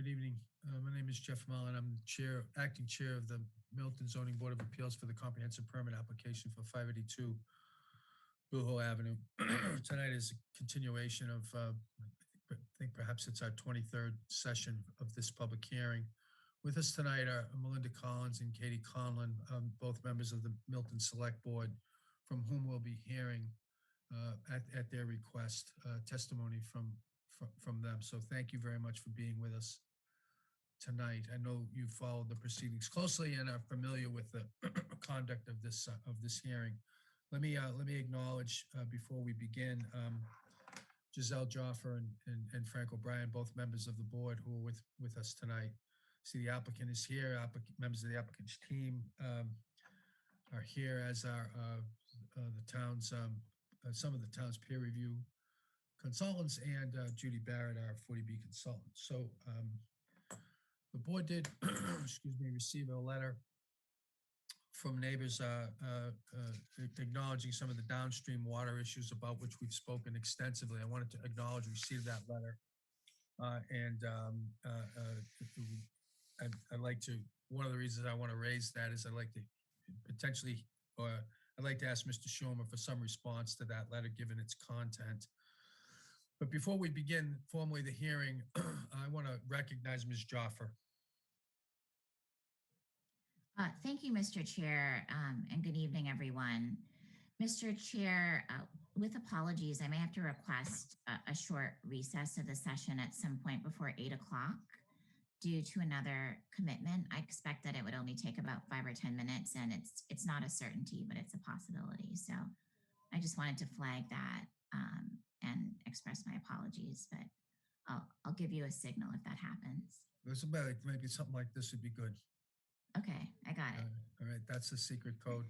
Good evening. My name is Jeff Mullen. I'm the acting chair of the Milton Zoning Board of Appeals for the comprehensive permit application for 582 Blue Hill Avenue. Tonight is a continuation of, I think perhaps it's our 23rd session of this public hearing. With us tonight are Melinda Collins and Katie Conlon, both members of the Milton Select Board, from whom we'll be hearing at their request testimony from them. So thank you very much for being with us tonight. I know you followed the proceedings closely and are familiar with the conduct of this hearing. Let me acknowledge before we begin Giselle Joffer and Frank O'Brien, both members of the board who are with us tonight. See, the applicant is here. Members of the applicant's team are here, as are the town's some of the town's peer review consultants and Judy Barrett, our 40B consultant. So the board did, excuse me, receive a letter from neighbors acknowledging some of the downstream water issues about which we've spoken extensively. I wanted to acknowledge receipt of that letter. I'd like to, one of the reasons I want to raise that is I'd like to potentially, or I'd like to ask Mr. Schomer for some response to that letter, given its content. But before we begin formally the hearing, I want to recognize Ms. Joffer. Thank you, Mr. Chair, and good evening, everyone. Mr. Chair, with apologies, I may have to request a short recess of the session at some point before 8 o'clock due to another commitment. I expect that it would only take about 5 or 10 minutes, and it's not a certainty, but it's a possibility. So I just wanted to flag that and express my apologies, but I'll give you a signal if that happens. It's about maybe something like this would be good. Okay, I got it. All right, that's the secret code.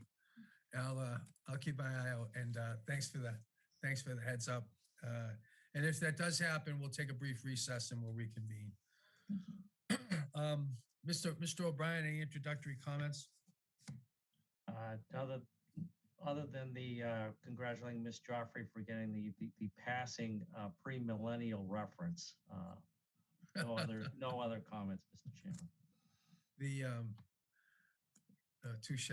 I'll keep my eye out, and thanks for that. Thanks for the heads up. And if that does happen, we'll take a brief recess and we'll reconvene. Mr. O'Brien, any introductory comments? Other than the congratulating Ms. Joffrey for getting the passing pre-millennial reference. No other comments, Mr. Chairman. Touche.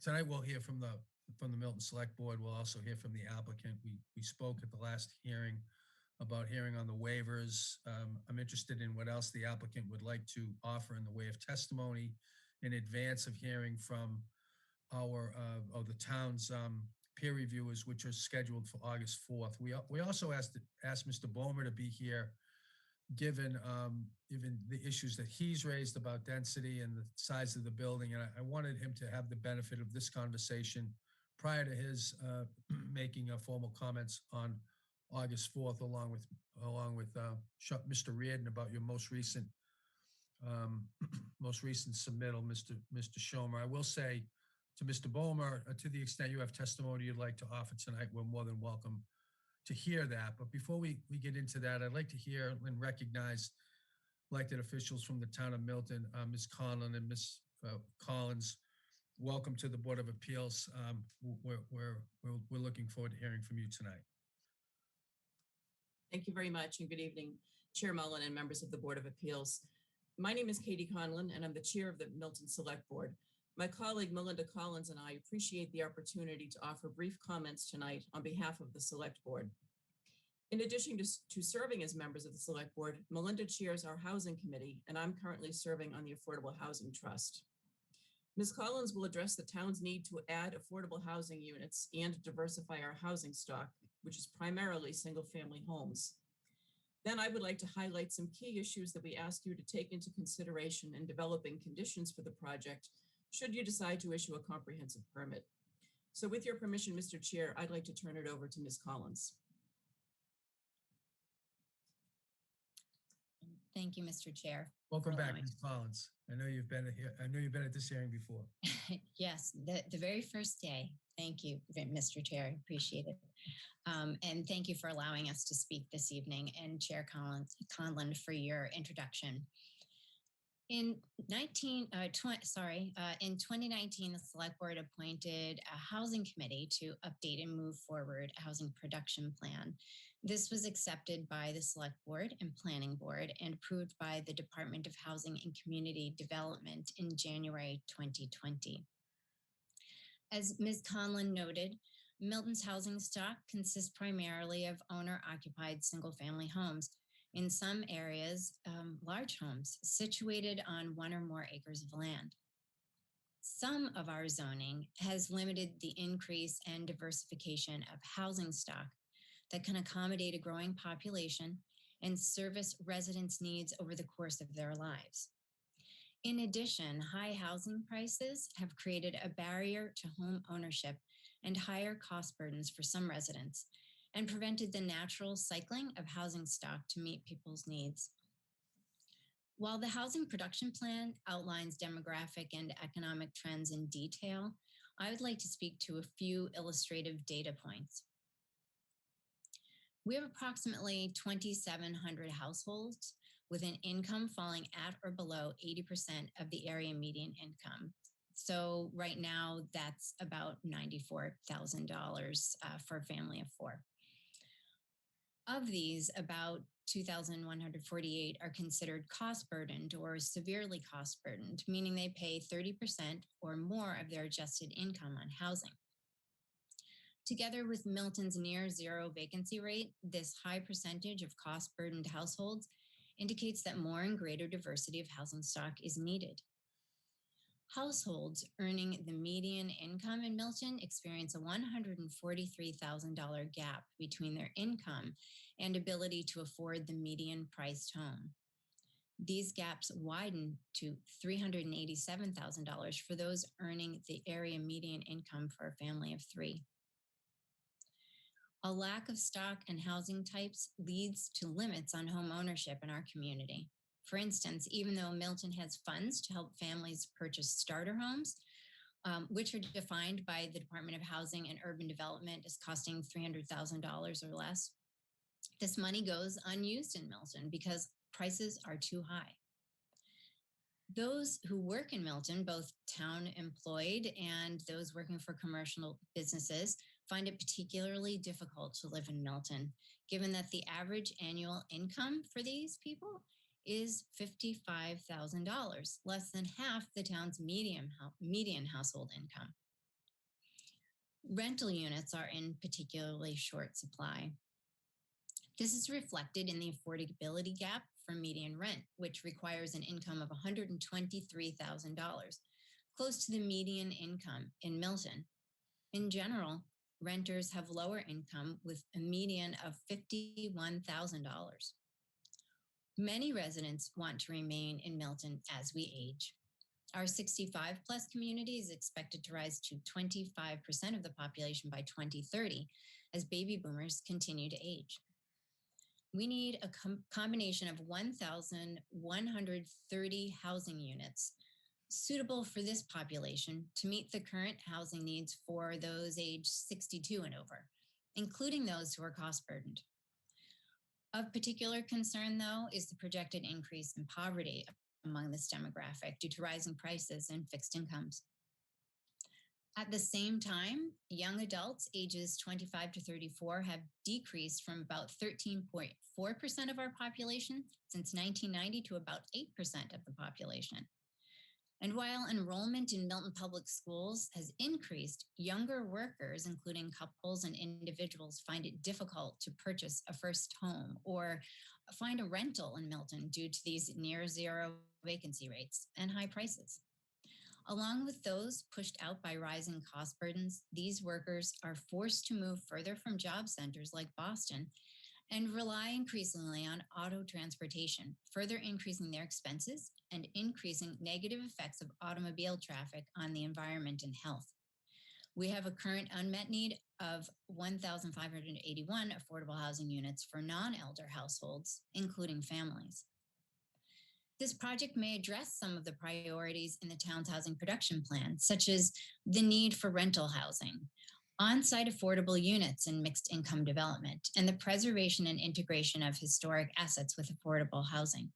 Tonight we'll hear from the Milton Select Board. We'll also hear from the applicant. We spoke at the last hearing about hearing on the waivers. I'm interested in what else the applicant would like to offer in the way of testimony in advance of hearing from the town's peer reviewers, which are scheduled for August 4th. We also asked Mr. Bomer to be here, given the issues that he's raised about density and the size of the building. And I wanted him to have the benefit of this conversation prior to his making formal comments on August 4th, along with Mr. Reardon, about your most recent submittal, Mr. Schomer. I will say to Mr. Bomer, to the extent you have testimony you'd like to offer tonight, we're more than welcome to hear that. But before we get into that, I'd like to hear and recognize elected officials from the town of Milton, Ms. Conlon and Ms. Collins. Welcome to the Board of Appeals. We're looking forward to hearing from you tonight. Thank you very much, and good evening, Chair Mullen and members of the Board of Appeals. My name is Katie Conlon, and I'm the chair of the Milton Select Board. My colleague Melinda Collins and I appreciate the opportunity to offer brief comments tonight on behalf of the Select Board. In addition to serving as members of the Select Board, Melinda chairs our Housing Committee, and I'm currently serving on the Affordable Housing Trust. Ms. Collins will address the town's need to add affordable housing units and diversify our housing stock, which is primarily single-family homes. Then I would like to highlight some key issues that we ask you to take into consideration in developing conditions for the project, should you decide to issue a comprehensive permit. So with your permission, Mr. Chair, I'd like to turn it over to Ms. Collins. Thank you, Mr. Chair. Welcome back, Ms. Collins. I know you've been here. I know you've been at this hearing before. Yes, the very first day. Thank you, Mr. Chair. I appreciate it. And thank you for allowing us to speak this evening, and Chair Conlon for your introduction. In 2019, the Select Board appointed a housing committee to update and move forward a housing production plan. This was accepted by the Select Board and Planning Board and approved by the Department of Housing and Community Development in January 2020. As Ms. Conlon noted, Milton's housing stock consists primarily of owner-occupied single-family homes, in some areas, large homes situated on 1 or more acres of land. Some of our zoning has limited the increase and diversification of housing stock that can accommodate a growing population and service residents' needs over the course of their lives. In addition, high housing prices have created a barrier to home ownership and higher cost burdens for some residents and prevented the natural cycling of housing stock to meet people's needs. While the Housing Production Plan outlines demographic and economic trends in detail, I would like to speak to a few illustrative data points. We have approximately 2,700 households with an income falling at or below 80% of the area median income. So right now, that's about $94,000 for a family of 4. Of these, about 2,148 are considered cost burdened or severely cost burdened, meaning they pay 30% or more of their adjusted income on housing. Together with Milton's near zero vacancy rate, this high percentage of cost burdened households indicates that more and greater diversity of housing stock is needed. Households earning the median income in Milton experience a $143,000 gap between their income and ability to afford the median priced home. These gaps widen to $387,000 for those earning the area median income for a family of 3. A lack of stock and housing types leads to limits on home ownership in our community. For instance, even though Milton has funds to help families purchase starter homes, which are defined by the Department of Housing and Urban Development as costing $300,000 or less, this money goes unused in Milton because prices are too high. Those who work in Milton, both town employed and those working for commercial businesses, find it particularly difficult to live in Milton, given that the average annual income for these people is $55,000, less than half the town's median household income. Rental units are in particularly short supply. This is reflected in the affordability gap for median rent, which requires an income of $123,000, close to the median income in Milton. In general, renters have lower income with a median of $51,000. Many residents want to remain in Milton as we age. Our 65 plus community is expected to rise to 25% of the population by 2030 as baby boomers continue to age. We need a combination of 1,130 housing units suitable for this population to meet the current housing needs for those aged 62 and over, including those who are cost burdened. Of particular concern, though, is the projected increase in poverty among this demographic due to rising prices and fixed incomes. At the same time, young adults ages 25 to 34 have decreased from about 13.4% of our population since 1990 to about 8% of the population. And while enrollment in Milton Public Schools has increased, younger workers, including couples and individuals, find it difficult to purchase a first home or find a rental in Milton due to these near zero vacancy rates and high prices. Along with those pushed out by rising cost burdens, these workers are forced to move further from job centers like Boston and rely increasingly on auto transportation, further increasing their expenses and increasing negative effects of automobile traffic on the environment and health. We have a current unmet need of 1,581 affordable housing units for non-elder households, including families. This project may address some of the priorities in the town's housing production plan, such as the need for rental housing, on-site affordable units and mixed income development, and the preservation and integration of historic assets with affordable housing.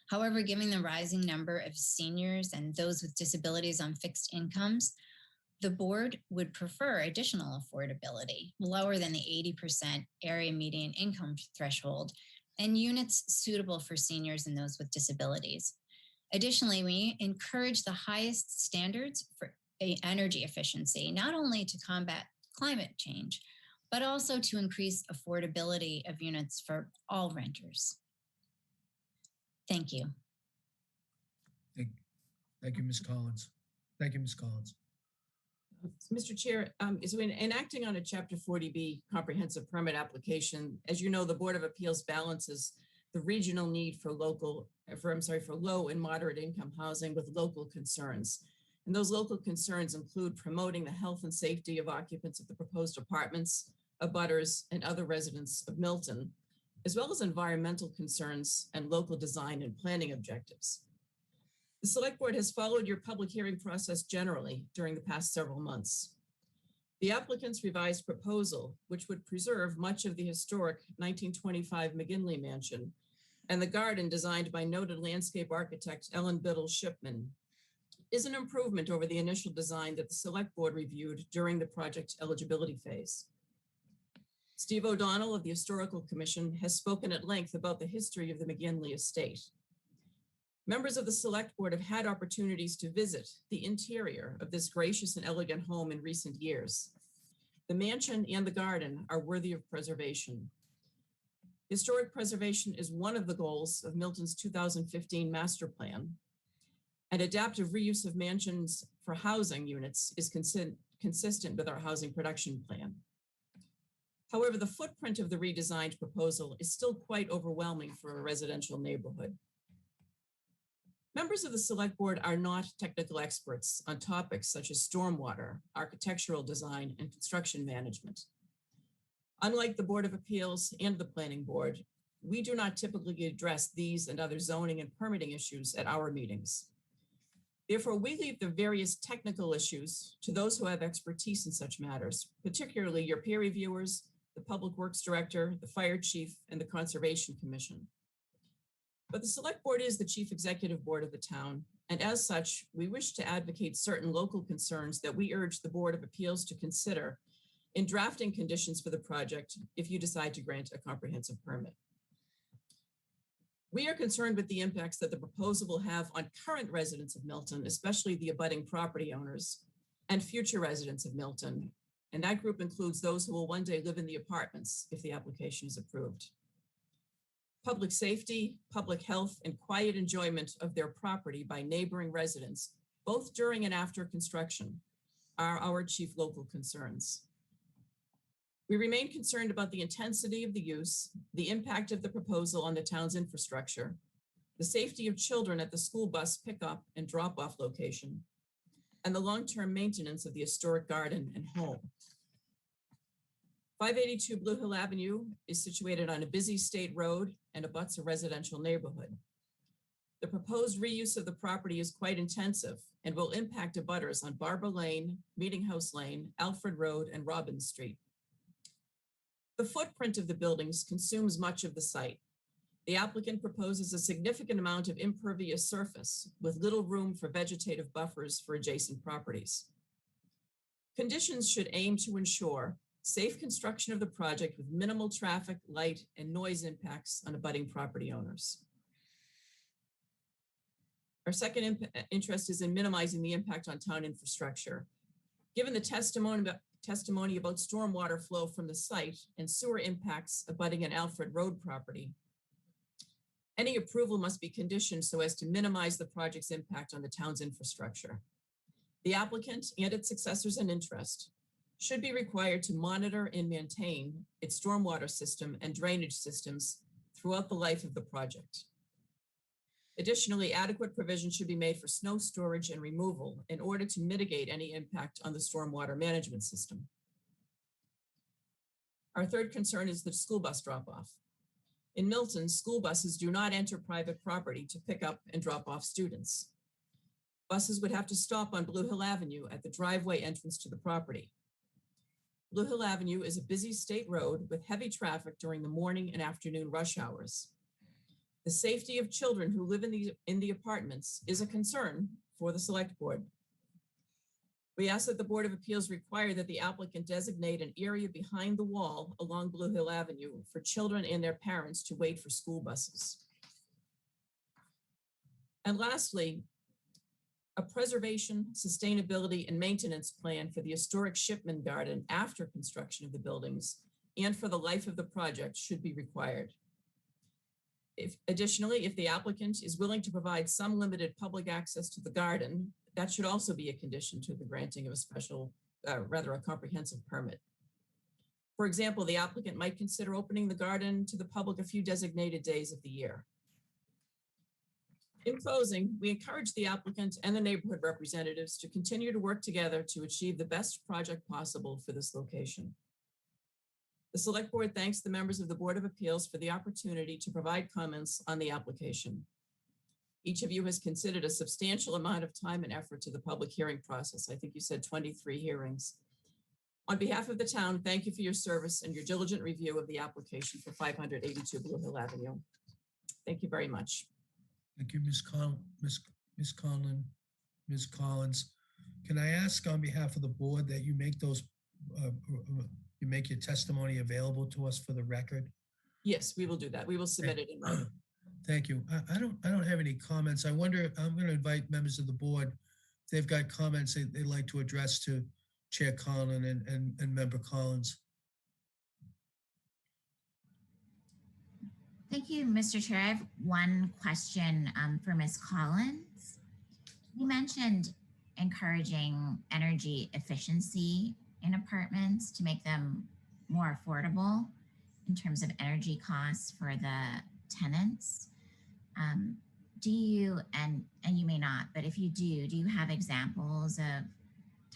However, given the rising number of seniors and those with disabilities on fixed incomes, The board would prefer additional affordability, lower than the 80% area median income threshold, and units suitable for seniors and those with disabilities. Additionally, we encourage the highest standards for energy efficiency, not only to combat climate change, but also to increase affordability of units for all renters. Thank you. Thank you, Ms. Collins. Thank you, Ms. Collins. Mr. Chair, so in enacting on a Chapter 40B comprehensive permit application, as you know, the Board of Appeals balances the regional need for low and moderate income housing with local concerns. And those local concerns include promoting the health and safety of occupants of the proposed apartments, abutters, and other residents of Milton, as well as environmental concerns and local design and planning objectives. The Select Board has followed your public hearing process generally during the past several months. The applicant's revised proposal, which would preserve much of the historic 1925 McGinley Mansion and the garden designed by noted landscape architect Ellen Biddle Shipman, is an improvement over the initial design that the Select Board reviewed during the project eligibility phase. Steve O'Donnell of the Historical Commission has spoken at length about the history of the McGinley estate. Members of the Select Board have had opportunities to visit the interior of this gracious and elegant home in recent years. The mansion and the garden are worthy of preservation. Historic preservation is one of the goals of Milton's 2015 master plan, and adaptive reuse of mansions for housing units is consistent with our housing production plan. However, the footprint of the redesigned proposal is still quite overwhelming for a residential neighborhood. Members of the Select Board are not technical experts on topics such as stormwater, architectural design, and construction management. Unlike the Board of Appeals and the Planning Board, we do not typically address these and other zoning and permitting issues at our meetings. Therefore, we leave the various technical issues to those who have expertise in such matters, particularly your peer reviewers, the Public Works Director, the Fire Chief, and the Conservation Commission. But the Select Board is the chief executive board of the town, and as such, we wish to advocate certain local concerns that we urge the Board of Appeals to consider in drafting conditions for the project if you decide to grant a comprehensive permit. We are concerned with the impacts that the proposal will have on current residents of Milton, especially the abutting property owners, and future residents of Milton, and that group includes those who will one day live in the apartments if the application is approved. Public safety, public health, and quiet enjoyment of their property by neighboring residents, both during and after construction, are our chief local concerns. We remain concerned about the intensity of the use, the impact of the proposal on the town's infrastructure, the safety of children at the school bus pickup and drop-off location, and the long-term maintenance of the historic garden and home. 582 Blue Hill Avenue is situated on a busy state road and abuts a residential neighborhood. The proposed reuse of the property is quite intensive and will impact abutters on Barbara Lane, Meeting House Lane, Alfred Road, and Robbins Street. The footprint of the buildings consumes much of the site. The applicant proposes a significant amount of impervious surface with little room for vegetative buffers for adjacent properties. Conditions should aim to ensure safe construction of the project with minimal traffic, light, and noise impacts on abutting property owners. Our second interest is in minimizing the impact on town infrastructure. Given the testimony about stormwater flow from the site and sewer impacts abutting an Alfred Road property, any approval must be conditioned so as to minimize the project's impact on the town's infrastructure. The applicant and its successors in interest should be required to monitor and maintain its stormwater system and drainage systems throughout the life of the project. Additionally, adequate provision should be made for snow storage and removal in order to mitigate any impact on the stormwater management system. Our third concern is the school bus drop-off. In Milton, school buses do not enter private property to pick up and drop off students. Buses would have to stop on Blue Hill Avenue at the driveway entrance to the property. Blue Hill Avenue is a busy state road with heavy traffic during the morning and afternoon rush hours. The safety of children who live in the apartments is a concern for the Select Board. We ask that the Board of Appeals require that the applicant designate an area behind the wall along Blue Hill Avenue for children and their parents to wait for school buses. And lastly, a preservation, sustainability, and maintenance plan for the historic Shipman Garden after construction of the buildings and for the life of the project should be required. Additionally, if the applicant is willing to provide some limited public access to the garden, that should also be a condition to the granting of a special, a comprehensive permit. For example, the applicant might consider opening the garden to the public a few designated days of the year. In closing, we encourage the applicant and the neighborhood representatives to continue to work together to achieve the best project possible for this location. The Select Board thanks the members of the Board of Appeals for the opportunity to provide comments on the application. Each of you has considered a substantial amount of time and effort to the public hearing process. I think you said 23 hearings. On behalf of the town, thank you for your service and your diligent review of the application for 582 Blue Hill Avenue. Thank you very much. Thank you, Ms. Collins. Can I ask on behalf of the board that you make those, you make your testimony available to us for the record? Yes, we will do that. We will submit it in writing. Thank you. I don't have any comments. I wonder, I'm going to invite members of the board, if they've got comments they'd like to address to Chair Conlon and Member Collins. Thank you, Mr. Chair. I have one question for Ms. Collins. You mentioned encouraging energy efficiency in apartments to make them more affordable in terms of energy costs for the tenants. Do you, and you may not, but if you do you have examples of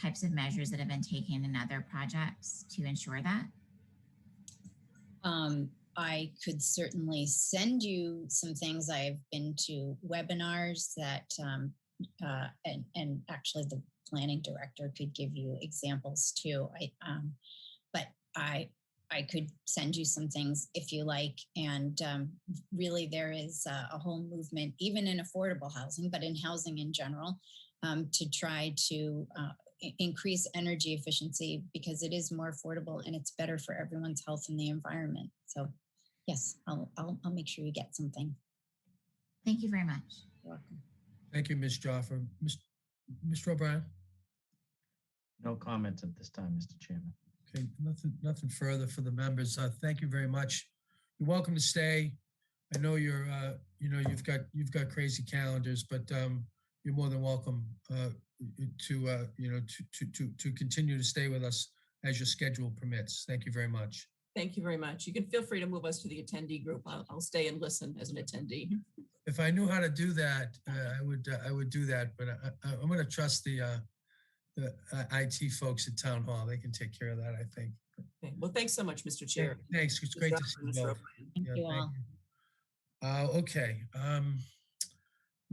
types of measures that have been taken in other projects to ensure that? I could certainly send you some things. I've been to webinars that, and actually the planning director could give you examples too. But I could send you some things if you like. And really there is a whole movement, even in affordable housing, but in housing in general, to try to increase energy efficiency because it is more affordable and it's better for everyone's health and the environment. So yes, I'll make sure you get something. Thank you very much. You're welcome. Thank you, Ms. Joffer. Mr. O'Brien? No comments at this time, Mr. Chairman. Okay, nothing further for the members. Thank you very much. You're welcome to stay. I know you're, you've got crazy calendars, but you're more than welcome to continue to stay with us as your schedule permits. Thank you very much. Thank you very much. You can feel free to move us to the attendee group. I'll stay and listen as an attendee. If I knew how to do that, I would do that, but I'm going to trust the IT folks at Town Hall. They can take care of that, I think. Okay. Well, thanks so much, Mr. Chair. Thanks. It's great to see you both. Thank you all. Okay.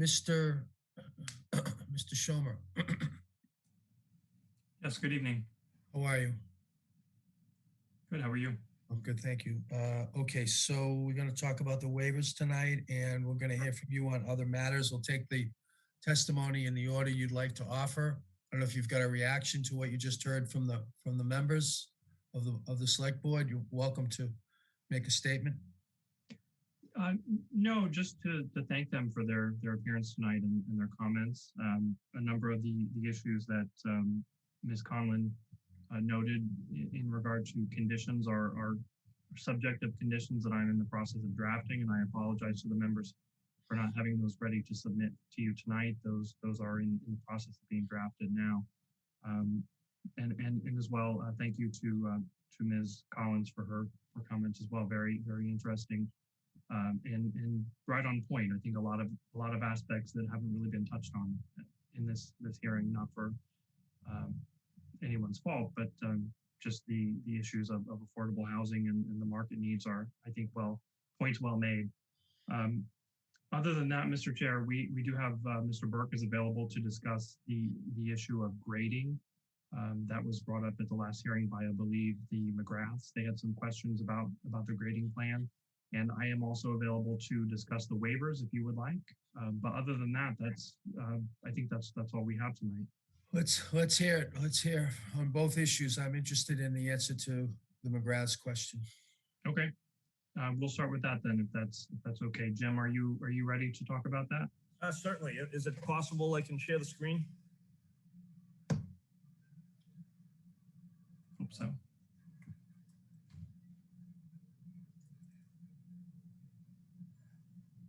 Mr. Schomer. Yes, good evening. How are you? Good, how are you? I'm good, thank you. Okay, so we're going to talk about the waivers tonight, and we're going to hear from you on other matters. We'll take the testimony in the order you'd like to offer. I don't know if you've got a reaction to what you just heard from the members of the select board. You're welcome to make a statement. No, just to thank them for their appearance tonight and their comments. A number of the issues that Ms. Conlon noted in regard to conditions are subjective conditions that I'm in the process of drafting, and I apologize to the members for not having those ready to submit to you tonight. Those are in the process of being drafted now. And as well, thank you to Ms. Collins for her comments as well. Very, very interesting and right on point. I think a lot of aspects that haven't really been touched on in this hearing, not for anyone's fault, but just the issues of affordable housing and the market needs are, I think, points well made. Other than that, Mr. Chair, we do have Mr. Burke is available to discuss the issue of grading. That was brought up at the last hearing by, I believe, the McGraths. They had some questions about the grading plan. And I am also available to discuss the waivers if you would like. But other than that, I think that's all we have tonight. Let's hear it. Let's hear on both issues. I'm interested in the answer to the McGrath's question. Okay, we'll start with that then, if that's okay. Jim, are you ready to talk about that? Certainly. Is it possible I can share the screen? Hope so.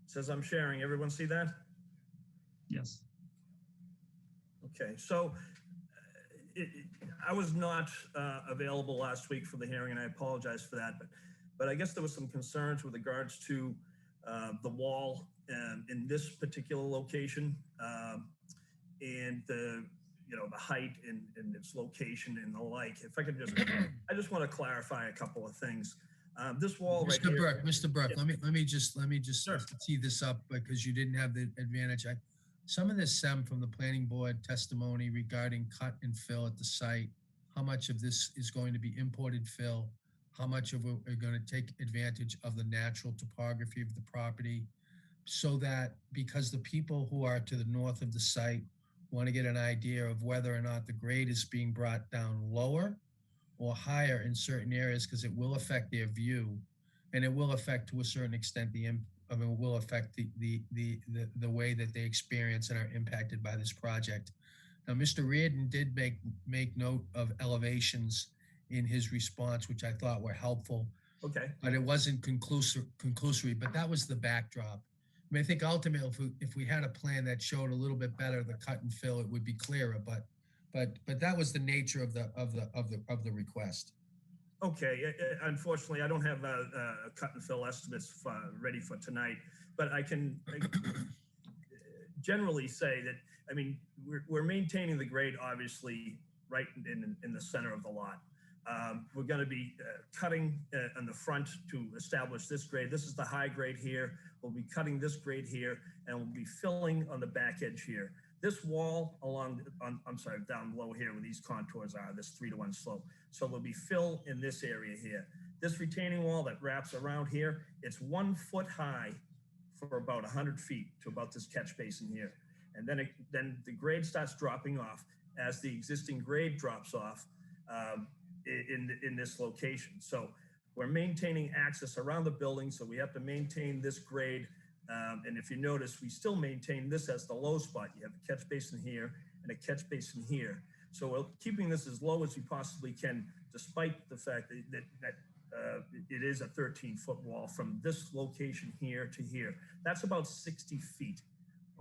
It says I'm sharing. Everyone see that? Yes. Okay, so I was not available last week for the hearing, and I apologize for that. But I guess there was some concerns with regards to the wall in this particular location and the height and its location and the like. If I could just, I just want to clarify a couple of things. This wall right here. Mr. Burke, Yeah. let me just Sure. tee this up because you didn't have the advantage. Some of this stemmed from the planning board testimony regarding cut and fill at the site. How much of this is going to be imported fill? How much of it are going to take advantage of the natural topography of the property? So that because the people who are to the north of the site want to get an idea of whether or not the grade is being brought down lower or higher in certain areas, because it will affect their view, and it will affect to a certain extent it will affect the way that they experience and are impacted by this project. Now, Mr. Reardon did make note of elevations in his response, which I thought were helpful. Okay. But it wasn't conclusory, but that was the backdrop. I mean, I think ultimately, if we had a plan that showed a little bit better the cut and fill, it would be clearer. But that was the nature of the request. Okay. Unfortunately, I don't have cut and fill estimates ready for tonight, but I can generally say that, I mean, we're maintaining the grade, obviously, right in the center of the lot. We're going to be cutting on the front to establish this grade. This is the high grade here. We'll be cutting this grade here, and we'll be filling on the back edge here. This wall down below here where these contours are, this 3-to-1 slope. So there'll be fill in this area here. This retaining wall that wraps around here, it's 1 foot high for about 100 feet to about this catch basin here. And then the grade starts dropping off as the existing grade drops off in this location. So we're maintaining access around the building, so we have to maintain this grade. And if you notice, we still maintain this as the low spot. You have a catch basin here and a catch basin here. So we're keeping this as low as we possibly can, despite the fact that it is a 13-foot wall from this location here to here. That's about 60 feet.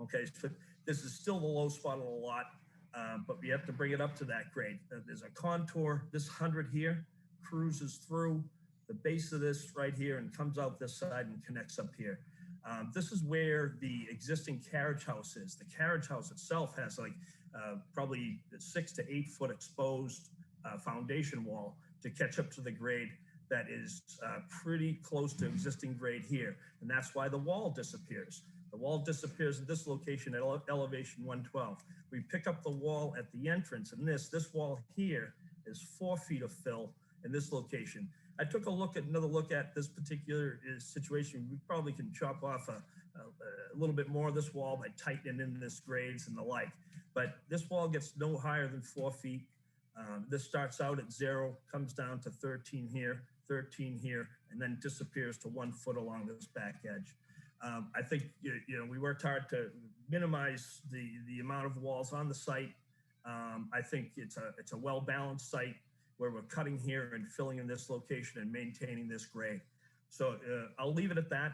Okay, so this is still the low spot of the lot, but we have to bring it up to that grade. There's a contour. This 100 here cruises through the base of this right here and comes out this side and connects up here. This is where the existing carriage house is. The carriage house itself has like probably 6 to 8 foot exposed foundation wall to catch up to the grade that is pretty close to existing grade here. And that's why the wall disappears. The wall disappears at this location at elevation 112. We pick up the wall at the entrance, and this wall here is 4 feet of fill in this location. I took another look at this particular situation. We probably can chop off a little bit more of this wall by tightening in this grades and the like. But this wall gets no higher than 4 feet. This starts out at 0, comes down to 13 here, 13 here, and then disappears to 1 foot along this back edge. I think we worked hard to minimize the amount of walls on the site. I think it's a well-balanced site where we're cutting here and filling in this location and maintaining this grade. So I'll leave it at that.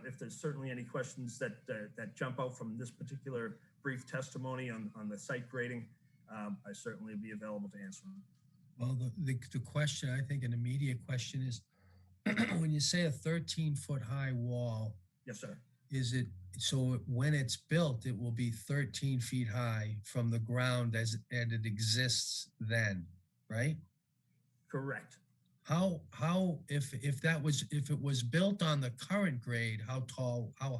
If there's certainly any questions that jump out from this particular brief testimony on the site grading, I certainly be available to answer them. Well, the question, I think an immediate question is, when you say a 13-foot high wall, Yes, sir. is it, so when it's built, it will be 13 feet high from the ground and it exists then, right? Correct. How if it was built on the current grade, how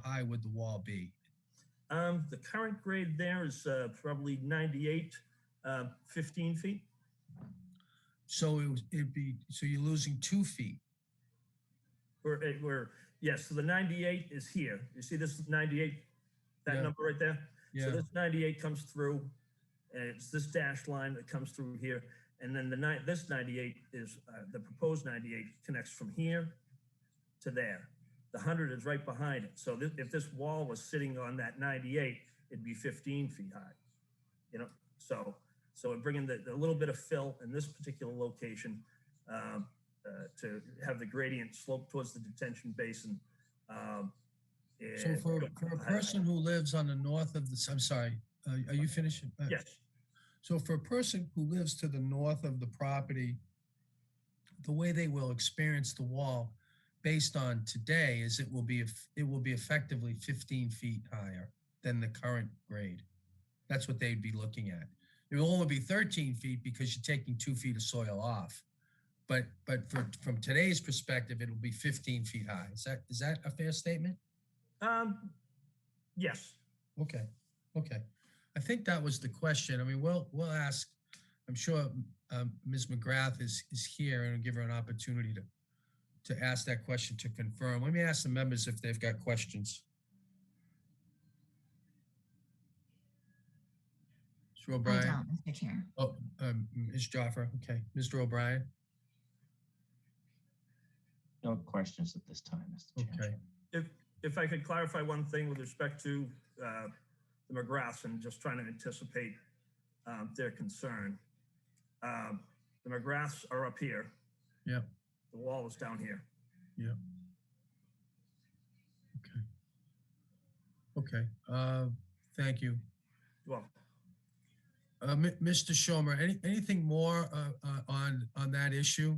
high would the wall be? The current grade there is probably 98, 15 feet. So so you're losing 2 feet. Yes, so the 98 is here. You see this 98, that Yeah. number right there? Yeah. So this 98 comes through And it's this dashed line that comes through here. And then this 98 is, the proposed 98 connects from here to there. The 100 is right behind it. So if this wall was sitting on that 98, it'd be 15 feet high, you know? So we're bringing the little bit of fill in this particular location to have the gradient slope towards the detention basin. So for a person who lives on the north of the, I'm sorry, are you finishing? Yes. So for a person who lives to the north of the property, the way they will experience the wall based on today is it will be effectively 15 feet higher than the current grade. That's what they'd be looking at. It will only be 13 feet because you're taking 2 feet of soil off. But from today's perspective, it'll be 15 feet high. Is that a fair statement? Yes. Okay. I think that was the question. I mean, we'll ask. I'm sure Ms. McGrath is here and give her an opportunity to ask that question to confirm. Let me ask the members if they've got questions. Mr. I O'Brien. don't, Mr. Chair. Oh, Ms. Jaffer. Okay. Mr. O'Brien. No questions at this time, Mr. Chair. Okay. If I could clarify one thing with respect to the McGraths and just trying to anticipate their concern. The McGraths are up here. Yeah. The wall is down here. Yeah. Okay. Thank you. Well, Mr. Schomer, anything more on that issue?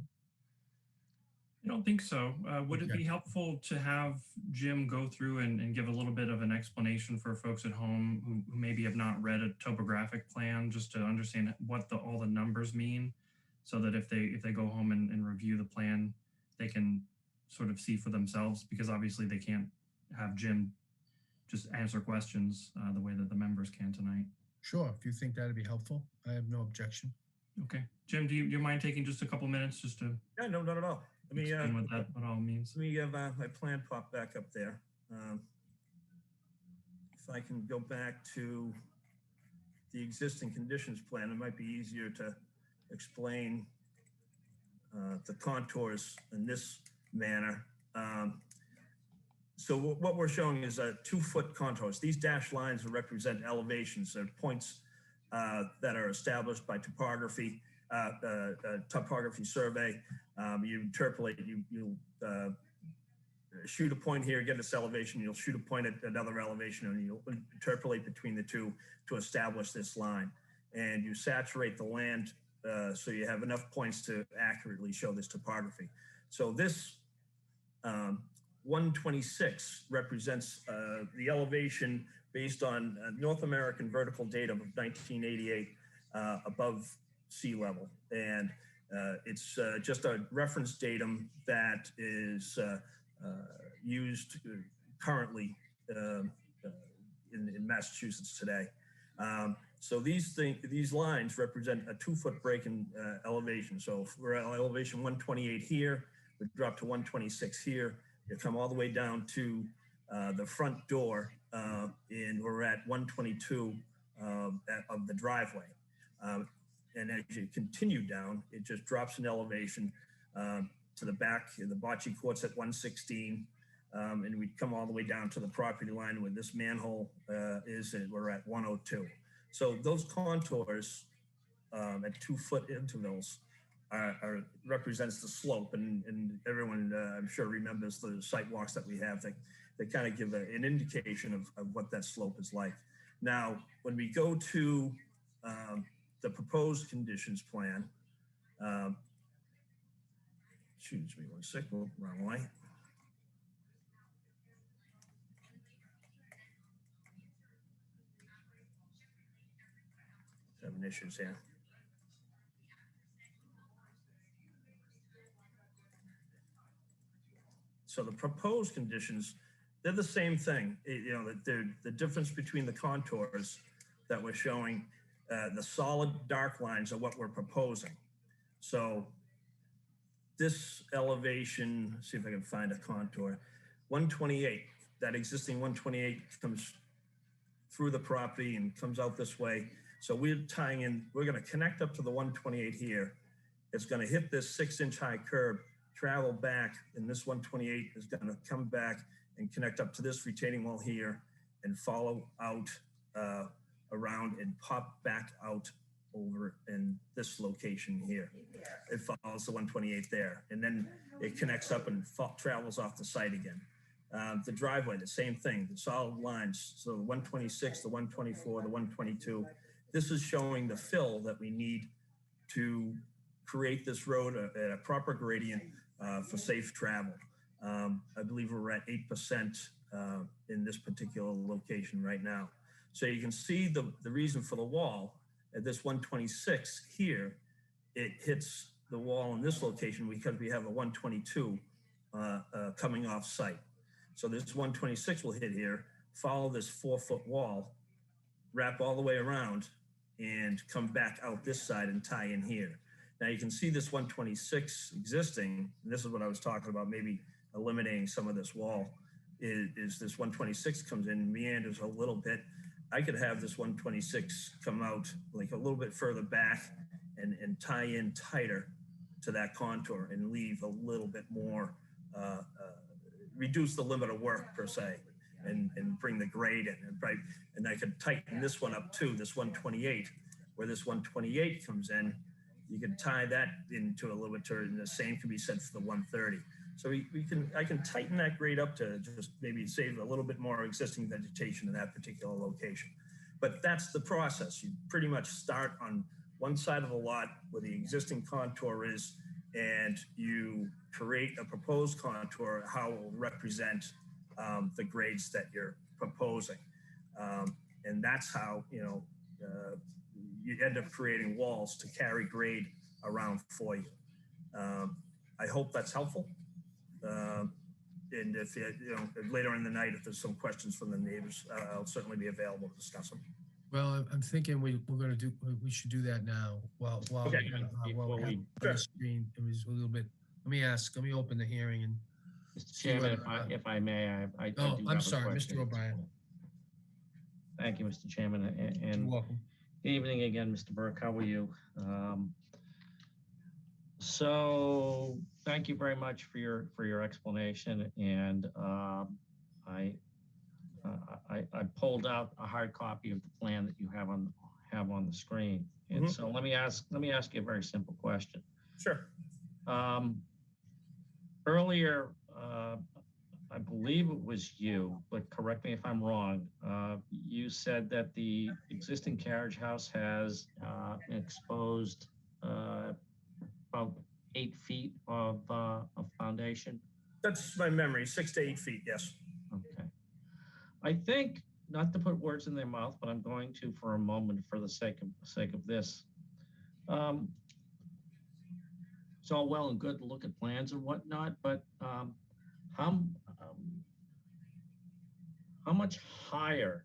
I don't think so. Would it Okay. be helpful to have Jim go through and give a little bit of an explanation for folks at home who maybe have not read a topographic plan, just to understand what all the numbers mean, so that if they go home and review the plan, they can sort of see for themselves, because obviously they can't have Jim just answer questions the way that the members can tonight. Sure. If you think that'd be helpful, I have no objection. Okay. Jim, do you mind taking just a couple minutes just to yeah, no, not at all. Let me explain what all means? let me have my plan pop back up there. If I can go back to the existing conditions plan, it might be easier to explain the contours in this manner. So what we're showing is 2-foot contours. These dashed lines represent elevations, so points that are established by topography survey. You interpolate, you shoot a point here, get this elevation, you'll shoot a point at another elevation, and you'll interpolate between the two to establish this line. And you saturate the land so you have enough points to accurately show this topography. So this 126 represents the elevation based on North American vertical data of 1988 above sea level. And it's just a reference datum that is used currently in Massachusetts today. So these lines represent a 2-foot break in elevation. So if we're at elevation 128 here, we drop to 126 here. You come all the way down to the front door, and we're at 122 of the driveway. And as you continue down, it just drops in elevation to the back. The bocce court's at 116, and we come all the way down to the property line where this manhole is, and we're at 102. So those contours at 2-foot intervals represents the slope, and everyone I'm sure remembers the site walks that we have. They kind of give an indication of what that slope is like. Now, when we go to the proposed conditions plan, excuse me one second, wrong way. Having issues here. So the proposed conditions, they're the same thing. You know, the difference between the contours that we're showing, the solid dark lines are what we're proposing. So this elevation, let's see if I can find a contour, 128, that existing 128 comes through the property and comes out this way. So we're tying in, we're going to connect up to the 128 here. It's going to hit this 6-inch high curb, travel back, and this 128 is going to come back and connect up to this retaining wall here and follow out around and pop back out over in this location here. It follows the 128 there, and then it connects up and travels off the site again. The driveway, the same thing, the solid lines. So the 126, the 124, the 122. This is showing the fill that we need to create this road at a proper gradient for safe travel. I believe we're at 8% in this particular location right now. So you can see the reason for the wall at this 126 here, it hits the wall in this location because we have a 122 coming off site. So this 126 will hit here, follow this 4-foot wall, wrap all the way around, and come back out this side and tie in here. Now you can see this 126 existing, and this is what I was talking about, maybe eliminating some of this wall, is this 126 comes in, meanders a little bit. I could have this 126 come out like a little bit further back and tie in tighter to that contour and leave a little bit more, reduce the limit of work per se, and bring the grade in. And I could tighten this one up too, this 128, where this 128 comes in, you can tie that into a little bit, and the same can be said for the 130. So I can tighten that grade up to just maybe save a little bit more existing vegetation in that particular location. But that's the process. You pretty much start on one side of the lot where the existing contour is, and you create a proposed contour, how it will represent the grades that you're proposing. And that's how, you end up creating walls to carry grade around for you. I hope that's helpful. And if later in the night, if there's some questions from the neighbors, I'll certainly be available to discuss them. Well, I'm thinking we should do that now while Okay. while we have on the screen. It was a little bit. Let me open the hearing and. Mr. Chairman, if I may, I do have I'm a sorry, question. Mr. O'Brien. Thank you, Mr. Chairman, You're and welcome. good evening again, Mr. Burke. How are you? So thank you very much for your explanation, and I pulled out a hard copy of the plan that you have on the screen, and so let me ask you a very simple question. Sure. Earlier, I believe it was you, but correct me if I'm wrong. You said that the existing carriage house has exposed about 8 feet of foundation. That's my memory, 6 to 8 feet, yes. Okay. I think, not to put words in their mouth, but I'm going to for a moment for the sake of this. It's all well and good to look at plans and whatnot, but how much higher?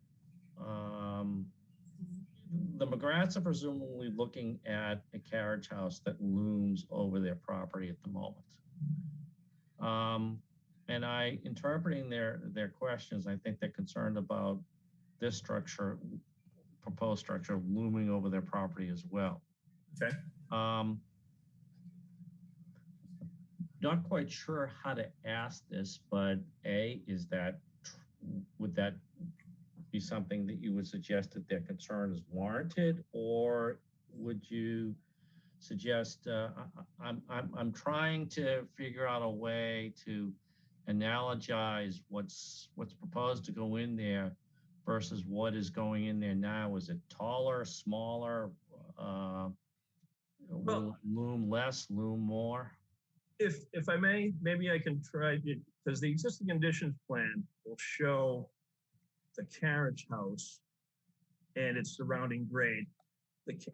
The McGraths are presumably looking at a carriage house that looms over their property at the moment. And interpreting their questions, I think they're concerned about this structure, proposed structure, looming over their property as well. Okay. Not quite sure how to ask this, but would that be something that you would suggest that their concern is warranted, or would you suggest I'm trying to figure out a way to analogize what's proposed to go in there versus what is going in there now? Is it taller, smaller? Will it loom less, loom more? If I may, maybe I can try to, because the existing conditions plan will show the carriage house and its surrounding grade.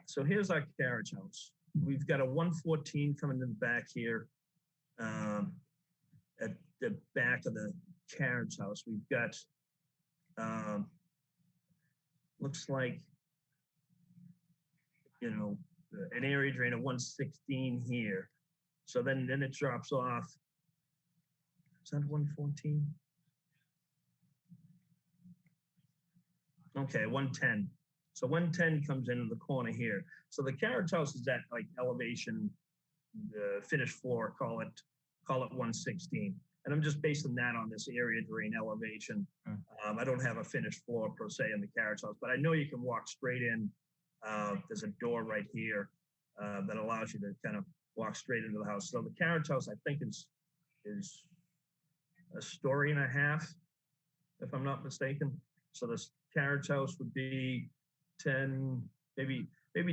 So here's our carriage house. We've got a 114 coming in the back here. At the back of the carriage house, we've got, looks like, an area drain of 116 here. So then it drops off. Is that 114? Okay, 110. So 110 comes into the corner here. So the carriage house is at like elevation, the finished floor, call it 116. And I'm just basing that on this area drain elevation. I don't have a finished floor per se in the carriage house, but I know you can walk straight in. There's a door right here that allows you to kind of walk straight into the house. So the carriage house, I think, is a story and a half, if I'm not mistaken. So this carriage house would be 10, maybe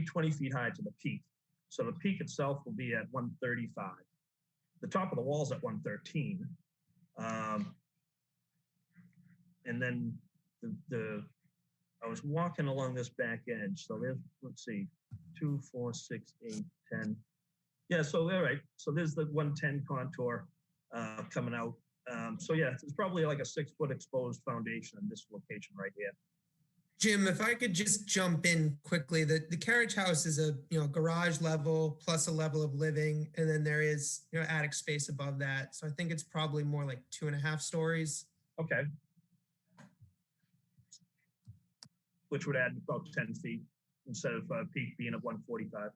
20 feet high to the peak. So the peak itself will be at 135. The top of the wall's at 113. And then I was walking along this back edge. So there's, let's see, 2, 4, 6, 8, 10. Yeah, so all right. So there's the 110 contour coming out. So yeah, it's probably like a 6-foot exposed foundation in this location right here. Jim, if I could just jump in quickly, the carriage house is a garage level plus a level of living, and then there is attic space above that. So I think it's probably more like 2.5 stories. Okay. Which would add about 10 feet instead of peak being at 145.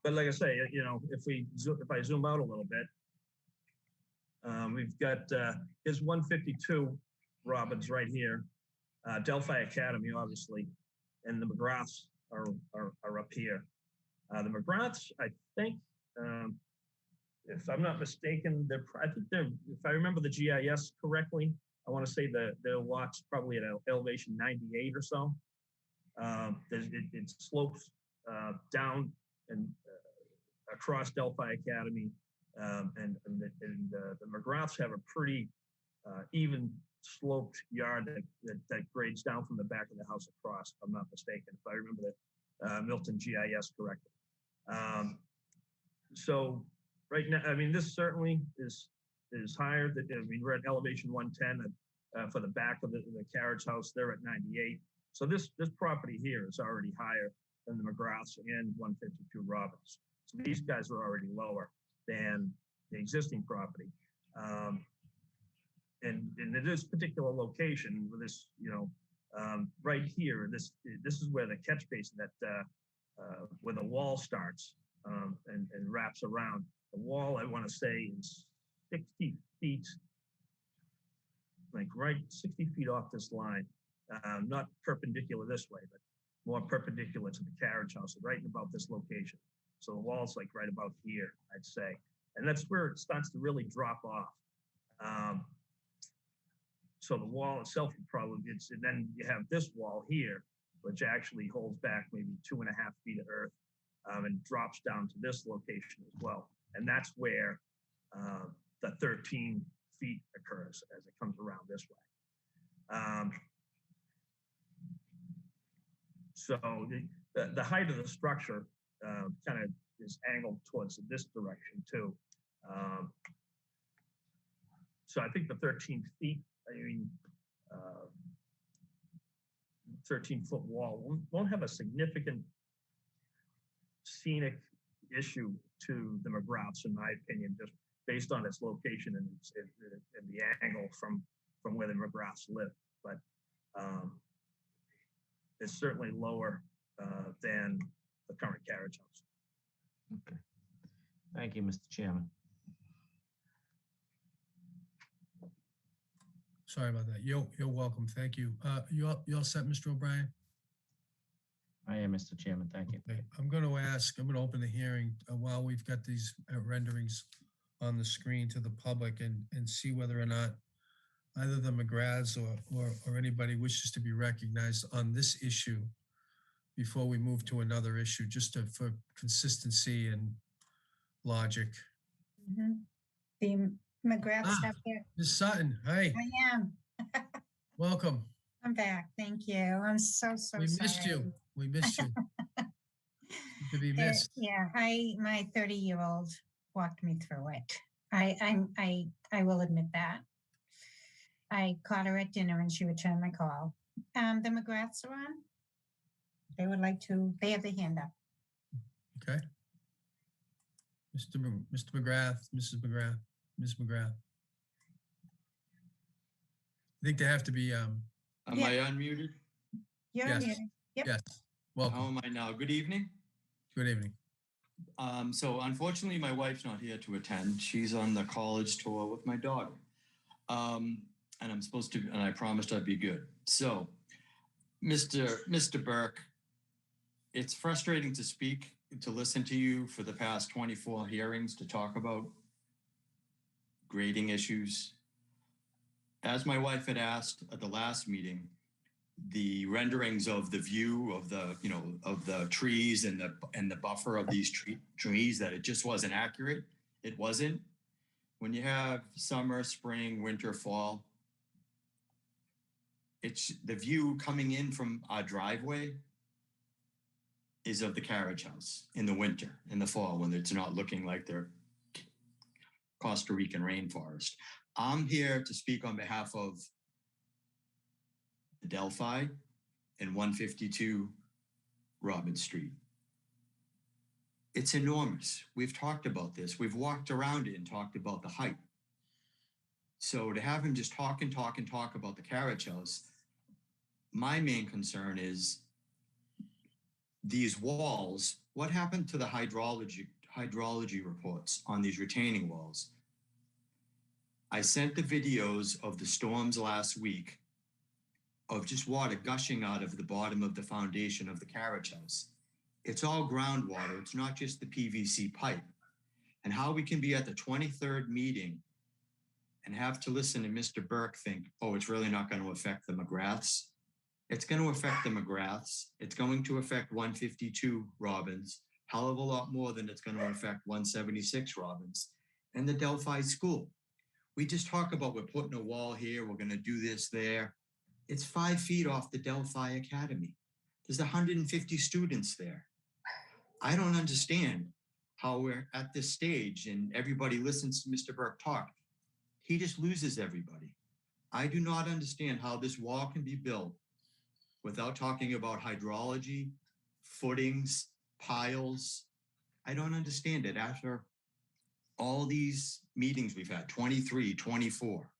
But like I say, if I zoom out a little bit, we've got here's 152 Robbins right here, Delphi Academy, obviously, and the McGraths are up here. The McGraths, I think, if I'm not mistaken, if I remember the GIS correctly, I want to say their lot's probably at elevation 98 or so. It slopes down and across Delphi Academy, and the McGraths have a pretty even sloped yard that grades down from the back of the house across, if I'm not mistaken, if I remember the Milton GIS correctly. So right now, I mean, this certainly is higher. We're at elevation 110 for the back of the carriage house. They're at 98. So this property here is already higher than the McGraths and 152 Robbins. So these guys are already lower than the existing property. And in this particular location, with this, right here, this is where the catch basin that where the wall starts and wraps around. The wall, I want to say, is 60 feet, like right 60 feet off this line, not perpendicular this way, but more perpendicular to the carriage house, right in about this location. So the wall's like right about here, I'd say. And that's where it starts to really drop off. So the wall itself probably gets, and then you have this wall here, which actually holds back maybe 2.5 feet of earth and drops down to this location as well. And that's where the 13 feet occurs as it comes around this way. So the height of the structure kind of is angled towards this direction too. So I think the 13 feet, 13-foot wall won't have a significant scenic issue to the McGraths, in my opinion, just based on its location and the angle from where the McGraths live. But it's certainly lower than the current carriage house. Okay. Thank you, Mr. Chairman. Sorry about that. You're welcome. Thank you. You all set, Mr. O'Brien? I am, Mr. Chairman. Thank you. Okay. I'm going to open the hearing while we've got these renderings on the screen to the public and see whether or not either the McGraths or anybody wishes to be recognized on this issue before we move to another issue, just for consistency and logic. Mm-hmm. The McGraths up here. Ms. Sutton, hi. I am. Welcome. I'm back. Thank you. I'm so sorry. We missed you. We missed you. To be missed. Yeah, my 30-year-old walked me through it. I will admit that. I caught her at dinner and she returned my call. The McGraths are on. They would like to, they have their hand up. Okay. Mr. McGrath, Mrs. McGrath, Ms. McGrath. I think they have to be, Am Yeah. I unmuted? You're Yes. muted. Yep. yes. How Welcome. am I now? Good evening. Good evening. So unfortunately, my wife's not here to attend. She's on the college tour with my daughter. And I'm supposed to, and I promised I'd be good. So, Mr. Burke, it's frustrating to listen to you for the past 24 hearings to talk about grading issues. As my wife had asked at the last meeting, the renderings of the view of the, of the trees and the buffer of these trees, that it just wasn't accurate. It wasn't. When you have summer, spring, winter, fall, it's the view coming in from our driveway is of the carriage house in the winter, in the fall, when it's not looking like the Costa Rican rainforest. I'm here to speak on behalf of the Delphi and 152 Robin Street. It's enormous. We've talked about this. We've walked around it and talked about the height. So to have him just talk about the carriage house, my main concern is these walls. What happened to the hydrology reports on these retaining walls? I sent the videos of the storms last week of just water gushing out of the bottom of the foundation of the carriage house. It's all groundwater. It's not just the PVC pipe. And how we can be at the 23rd meeting and have to listen to Mr. Burke think, oh, it's really not going to affect the McGraths. It's going to affect the McGraths. It's going to affect 152 Robins, hell of a lot more than it's going to affect 176 Robins and the Delphi School. We just talk about we're putting a wall here, we're going to do this there. It's 5 feet off the Delphi Academy. There's 150 students there. I don't understand how we're at this stage and everybody listens to Mr. Burke talk. He just loses everybody. I do not understand how this wall can be built without talking about hydrology, footings, piles. I don't understand it after all these meetings we've had, 23, 24.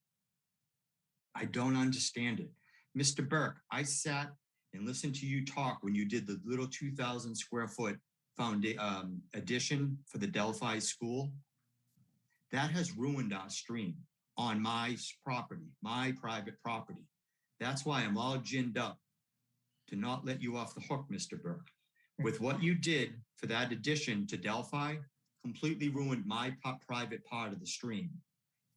I don't understand it. Mr. Burke, I sat and listened to you talk when you did the little 2,000 square foot addition for the Delphi School. That has ruined our stream on my property, my private property. That's why I'm all ginned up to not let you off the hook, Mr. Burke. With what you did for that addition to Delphi, completely ruined my private part of the stream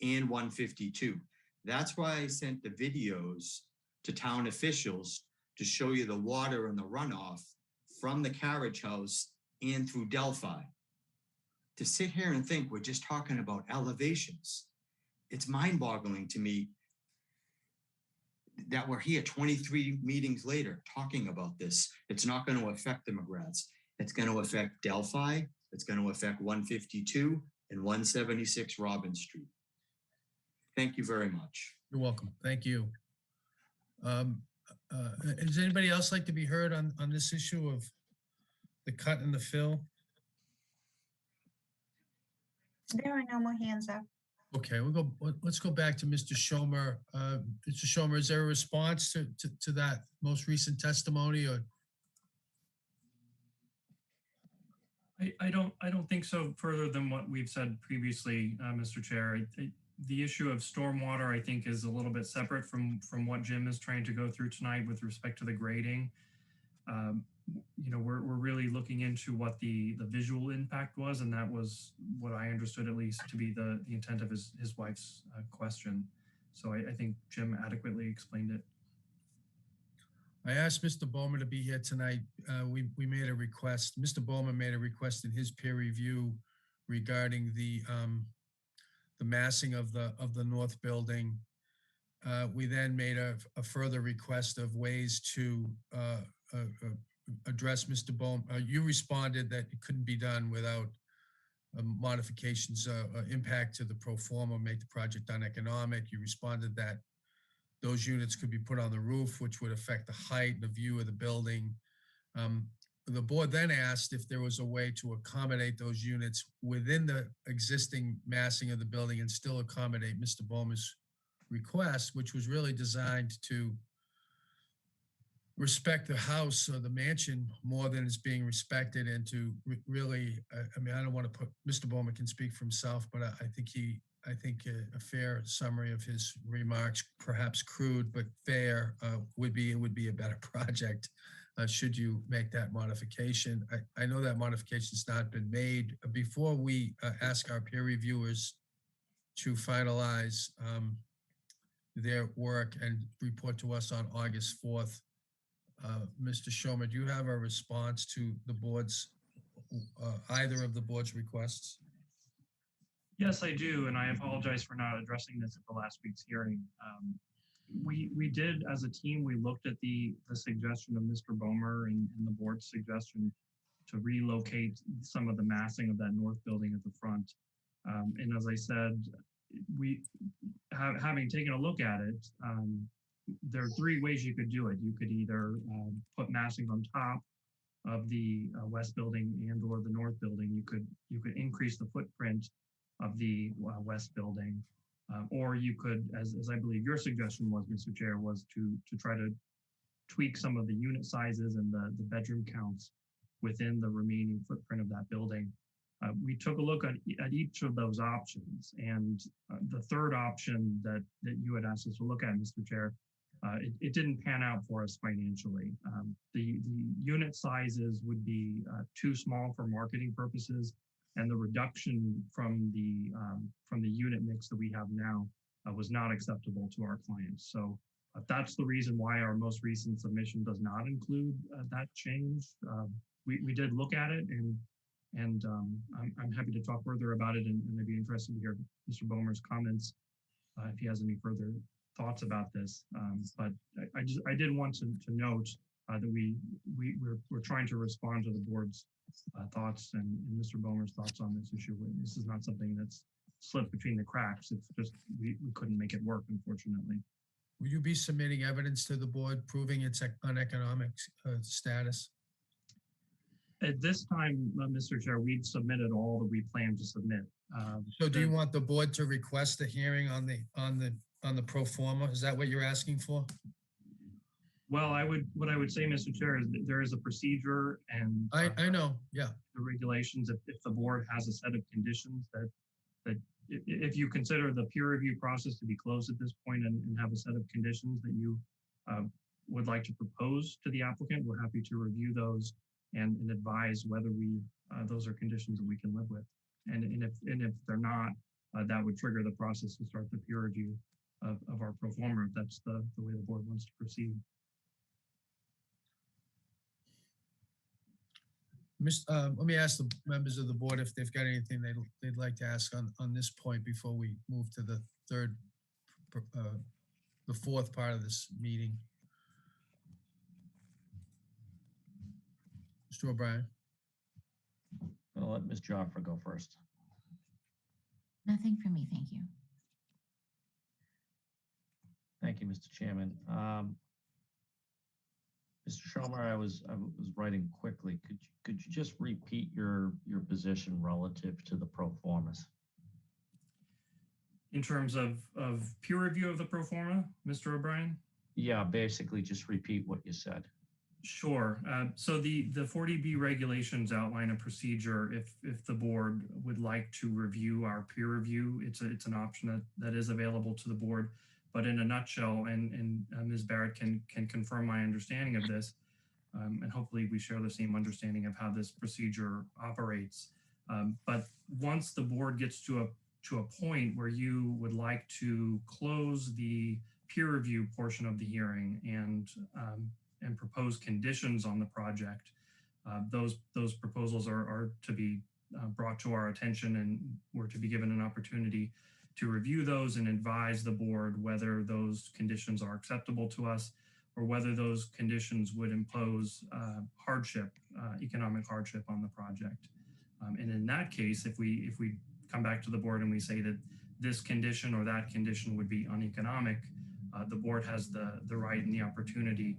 and 152. That's why I sent the videos to town officials to show you the water and the runoff from the carriage house and through Delphi. To sit here and think we're just talking about elevations, it's mind-boggling to me that we're here 23 meetings later talking about this. It's not going to affect the McGraths. It's going to affect Delphi. It's going to affect 152 and 176 Robin Street. Thank you very much. You're welcome. Thank you. Does anybody else like to be heard on this issue of the cut and the fill? There are no more hands up. Okay, let's go back to Mr. Schomer. Mr. Schomer, is there a response to that most recent testimony, or? I don't think so, further than what we've said previously, Mr. Chair. The issue of stormwater, I think, is a little bit separate from what Jim is trying to go through tonight with respect to the grading. We're really looking into what the visual impact was, and that was what I understood, at least, to be the intent of his wife's question. So I think Jim adequately explained it. I asked Mr. Bowman to be here tonight. We made a request. Mr. Bowman made a request in his peer review regarding the massing of the north building. We then made a further request of ways to address Mr. Bowman. You responded that it couldn't be done without modifications, impact to the pro forma, make the project uneconomic. You responded that those units could be put on the roof, which would affect the height and the view of the building. The board then asked if there was a way to accommodate those units within the existing massing of the building and still accommodate Mr. Bowman's request, which was really designed to respect the house or the mansion more than it's being respected, and to really, I mean, I don't want to put, Mr. Bowman can speak for himself, but I think a fair summary of his remarks, perhaps crude but fair, would be a better project should you make that modification. I know that modification's not been made. Before we ask our peer reviewers to finalize their work and report to us on August 4th, Mr. Schomer, do you have a response to the board's, either of the board's requests? Yes, I do, and I apologize for not addressing this at the last week's hearing. We did, as a team, we looked at the suggestion of Mr. Bomer and the board's suggestion to relocate some of the massing of that north building at the front. And as I said, having taken a look at it, there are three ways you could do it. You could either put massing on top of the west building and or the north building. You could increase the footprint of the west building, or you could, as I believe your suggestion was, Mr. Chair, was to try to tweak some of the unit sizes and the bedroom counts within the remaining footprint of that building. We took a look at each of those options, and the third option that you had asked us to look at, Mr. Chair, it didn't pan out for us financially. The unit sizes would be too small for marketing purposes, and the reduction from the unit mix that we have now was not acceptable to our clients. So that's the reason why our most recent submission does not include that change. We did look at it, and I'm happy to talk further about it, and I'd be interested to hear Mr. Bomer's comments if he has any further thoughts about this. But I did want to note that we're trying to respond to the board's thoughts and Mr. Bomer's thoughts on this issue. This is not something that's slipped between the cracks. It's just we couldn't make it work, unfortunately. Will you be submitting evidence to the board proving its uneconomic status? At this time, Mr. Chair, we've submitted all that we plan to submit. So do you want the board to request a hearing on the pro forma? Is that what you're asking for? Well, what I would say, Mr. Chair, is that there is a procedure, and I know, yeah. The regulations, if the board has a set of conditions that if you consider the peer review process to be closed at this point and have a set of conditions that you would like to propose to the applicant, we're happy to review those and advise whether those are conditions that we can live with. And if they're not, that would trigger the process to start the peer review of our pro forma, if that's the way the board wants to proceed. Let me ask the members of the board if they've got anything they'd like to ask on this point before we move to the fourth part of this meeting. Mr. O'Brien. I'll let Ms. Joffre go first. Nothing for me, thank you. Thank you, Mr. Chairman. Mr. Schomer, I was writing quickly. Could you just repeat your position relative to the pro formas? In terms of peer review of the pro forma, Mr. O'Brien? Yeah, basically just repeat what you said. Sure. So the 40B regulations outline a procedure if the board would like to review our peer review. It's an option that is available to the board. But in a nutshell, and Ms. Barrett can confirm my understanding of this, and hopefully we share the same understanding of how this procedure operates. But once the board gets to a point where you would like to close the peer review portion of the hearing and propose conditions on the project, those proposals are to be brought to our attention, and we're to be given an opportunity to review those and advise the board whether those conditions are acceptable to us or whether those conditions would impose economic hardship on the project. And in that case, if we come back to the board and we say that this condition or that condition would be uneconomic, the board has the right and the opportunity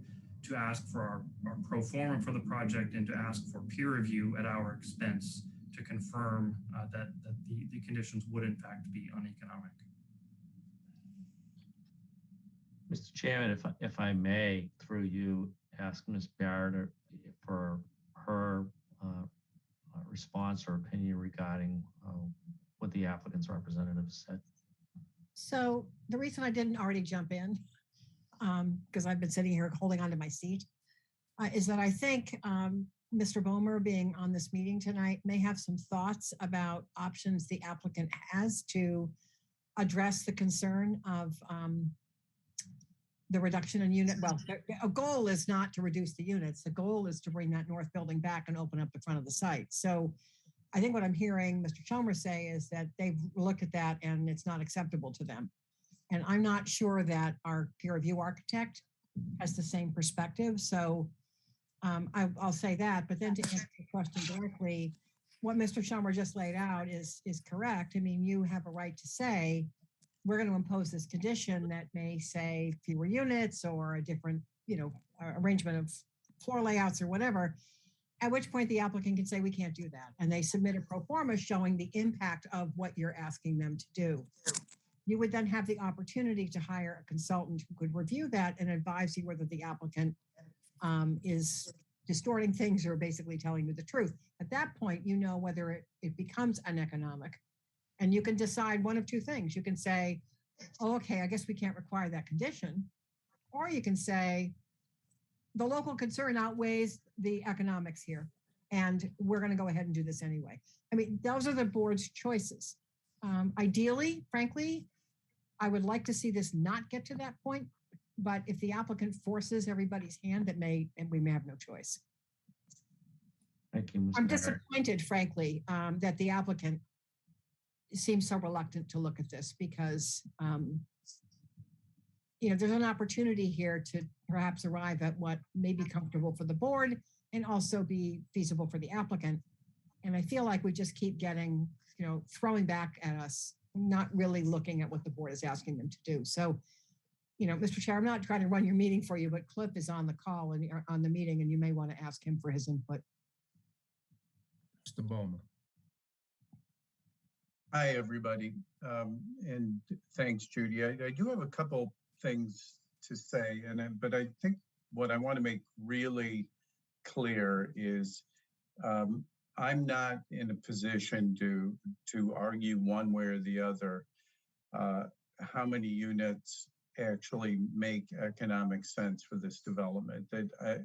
to ask for our pro forma for the project and to ask for peer review at our expense to confirm that the conditions would in fact be uneconomic. Mr. Chairman, if I may, through you, ask Ms. Barrett for her response or opinion regarding what the applicant's representative said. So the reason I didn't already jump in, because I've been sitting here holding onto my seat, is that I think Mr. Bomer being on this meeting tonight may have some thoughts about options the applicant has to address the concern of the reduction in unit. Well, a goal is not to reduce the units. The goal is to bring that north building back and open up the front of the site. So I think what I'm hearing Mr. Chomer say is that they've looked at that and it's not acceptable to them. And I'm not sure that our peer review architect has the same perspective. So I'll say that, but then to answer the question directly, what Mr. Chomer just laid out is correct. I mean, you have a right to say, we're going to impose this condition that may say fewer units or a different, arrangement of floor layouts or whatever, at which point the applicant can say, we can't do that. And they submit a pro forma showing the impact of what you're asking them to do. You would then have the opportunity to hire a consultant who could review that and advise you whether the applicant is distorting things or basically telling you the truth. At that point, you know whether it becomes uneconomic. And you can decide one of two things. You can say, oh, okay, I guess we can't require that condition. Or you can say, the local concern outweighs the economics here, and we're going to go ahead and do this anyway. I mean, those are the board's choices. Ideally, frankly, I would like to see this not get to that point, but if the applicant forces everybody's hand, we may have no choice. Thank you, Ms. I'm Barrett. disappointed, frankly, that the applicant seems so reluctant to look at this because, there's an opportunity here to perhaps arrive at what may be comfortable for the board and also be feasible for the applicant. And I feel like we just keep getting, throwing back at us, not really looking at what the board is asking them to do. So, Mr. Chair, I'm not trying to run your meeting for you, but Cliff is on the call and on the meeting, and you may want to ask him for his input. Mr. Bomer. Hi, everybody. And thanks, Judy. I do have a couple things to say, but I think what I want to make really clear is I'm not in a position to argue one way or the other how many units actually make economic sense for this development. I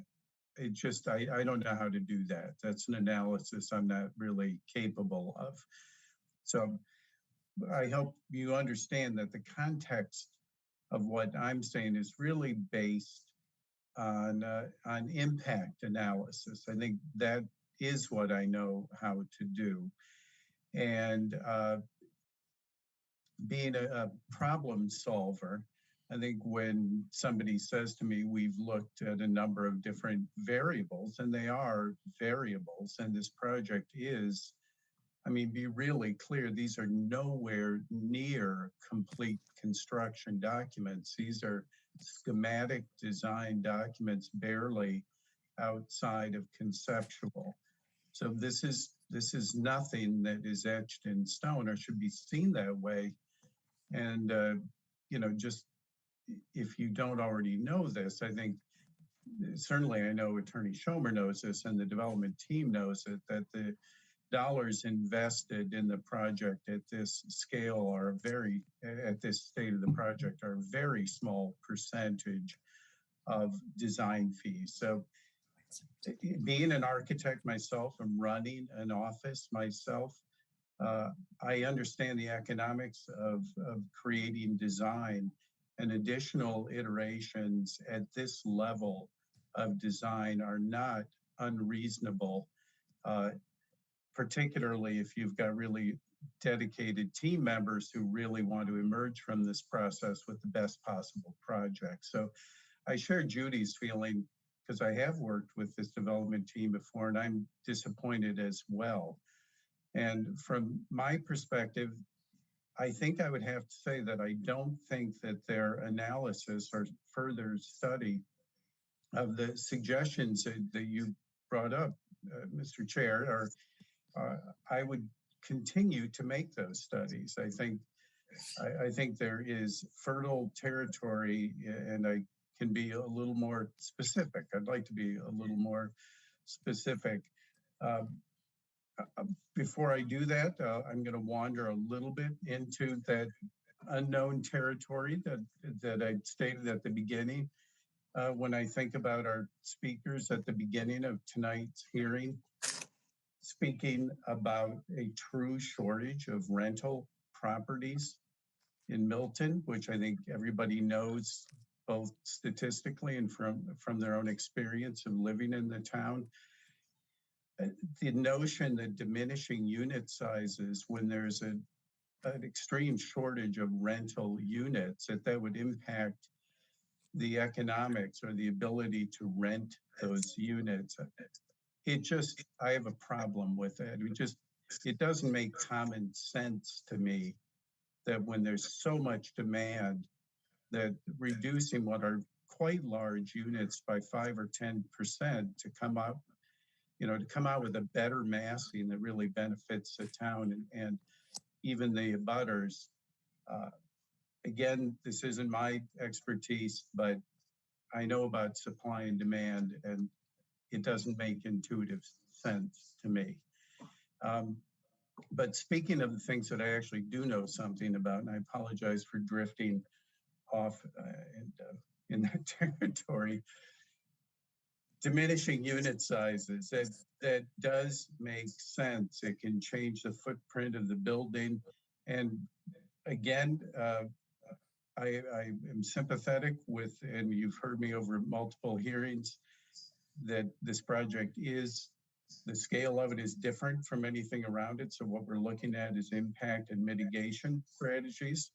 don't know how to do that. That's an analysis I'm not really capable of. So I hope you understand that the context of what I'm saying is really based on impact analysis. I think that is what I know how to do. And being a problem solver, I think when somebody says to me, we've looked at a number of different variables, and they are variables, and this project is, be really clear, these are nowhere near complete construction documents. These are schematic design documents, barely outside of conceptual. So this is nothing that is etched in stone or should be seen that way. And, just if you don't already know this, I think certainly I know Attorney Schomer knows this and the development team knows it, that the dollars invested in the project at this scale at this state of the project are a very small percentage of design fees. So being an architect myself and running an office myself, I understand the economics of creating design, and additional iterations at this level of design are not unreasonable, particularly if you've got really dedicated team members who really want to emerge from this process with the best possible project. So I share Judy's feeling because I have worked with this development team before, and I'm disappointed as well. And from my perspective, I think I would have to say that I don't think that their analysis or further study of the suggestions that you brought up, Mr. Chair, I would continue to make those studies. I think I think there is fertile territory, and I can be a little more specific. I'd like to be a little more specific. Um, Before I do that, I'm going to wander a little bit into that unknown territory that I stated at the beginning. When I think about our speakers at the beginning of tonight's hearing, speaking about a true shortage of rental properties in Milton, which I think everybody knows both statistically and from their own experience of living in the town. The notion that diminishing unit sizes when there's an extreme shortage of rental units, that would impact the economics or the ability to rent those units. I have a problem with it. It doesn't make common sense to me that when there's so much demand, that reducing what are quite large units by 5 or 10% to come out with a better massing that really benefits the town and even the abutters. Again, this isn't my expertise, but I know about supply and demand, and it doesn't make intuitive sense to me. But speaking of the things that I actually do know something about, and I apologize for drifting off in that territory, diminishing unit sizes, that does make sense. It can change the footprint of the building. And again, I am sympathetic with, and you've heard me over multiple hearings, that this project the scale of it is different from anything around it. So what we're looking at is impact and mitigation strategies.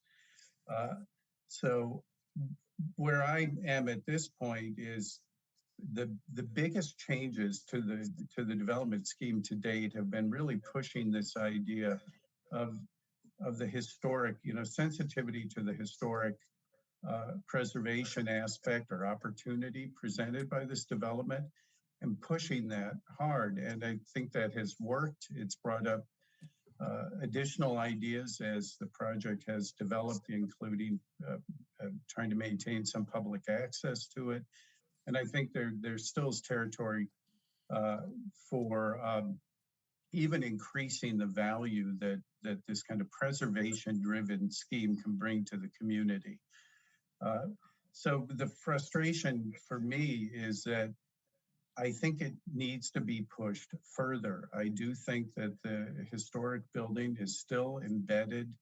So where I am at this point is the biggest changes to the development scheme to date have been really pushing this idea of the historic, sensitivity to the historic preservation aspect or opportunity presented by this development, and pushing that hard. And I think that has worked. It's brought up additional ideas as the project has developed, including trying to maintain some public access to it. And I think there still is territory for even increasing the value that this kind of preservation-driven scheme can bring to the community. So the frustration for me is that I think it needs to be pushed further. I do think that the historic building is still embedded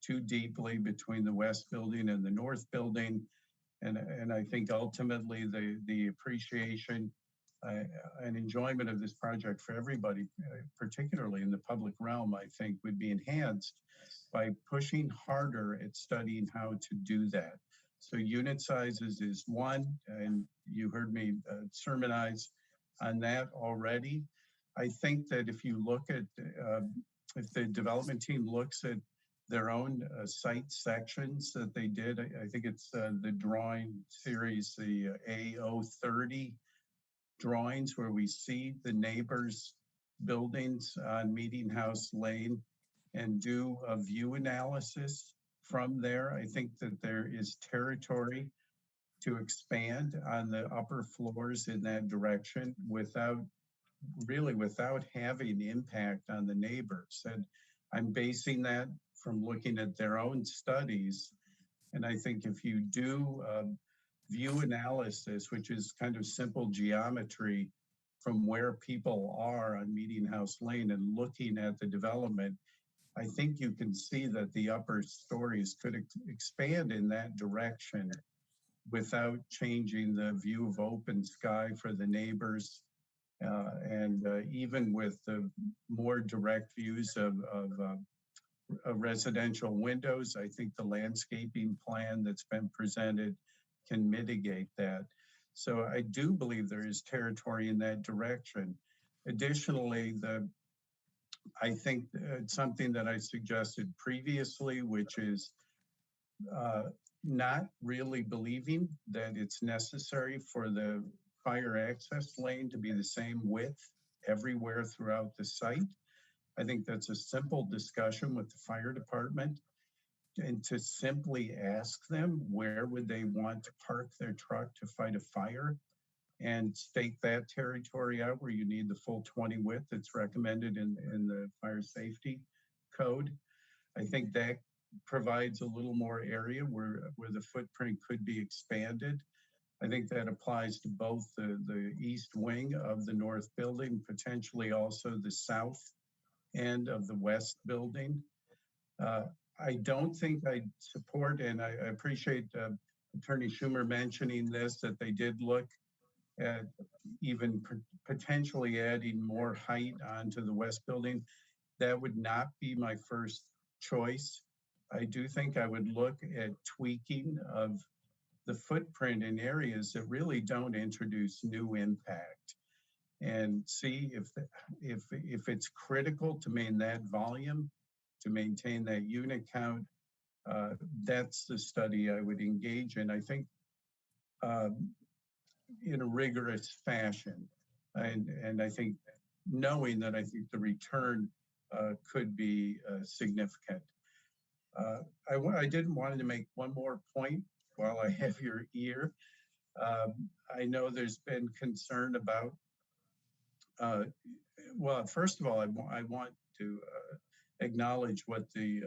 too deeply between the west building and the north building. And I think ultimately the appreciation and enjoyment of this project for everybody, particularly in the public realm, I think would be enhanced by pushing harder at studying how to do that. So unit sizes is one, and you heard me sermonize on that already. I think that if you look at, if the development team looks at their own site sections that they did, I think it's the drawing series, the A030 drawings, where we see the neighbors' buildings on Meeting House Lane and do a view analysis from there. I think that there is territory to expand on the upper floors in that direction without having impact on the neighbors. And I'm basing that from looking at their own studies. And I think if you do view analysis, which is kind of simple geometry from where people are on Meeting House Lane and looking at the development, I think you can see that the upper stories could expand in that direction without changing the view of open sky for the neighbors. And even with the more direct views of residential windows, I think the landscaping plan that's been presented can mitigate that. So I do believe there is territory in that direction. Additionally, I think something that I suggested previously, which is not really believing that it's necessary for the fire access lane to be the same width everywhere throughout the site. I think that's a simple discussion with the fire department. and to simply ask them where would they want to park their truck to fight a fire and stake that territory out where you need the full 20 width that's recommended in the fire safety code. I think that provides a little more area where the footprint could be expanded. I think that applies to both the east wing of the north building, potentially also the south end of the west building. I don't think I support, and I appreciate Attorney Schumer mentioning this, that they did look at even potentially adding more height onto the west building. That would not be my first choice. I do think I would look at tweaking of the footprint in areas that really don't introduce new impact and see if it's critical to maintain that volume, to maintain that unit count. That's the study I would engage in. I think in a rigorous fashion, and I think knowing that I think the return could be significant. I did want to make one more point while I have your ear. I know there's been concern about, well, first of all, I want to acknowledge what the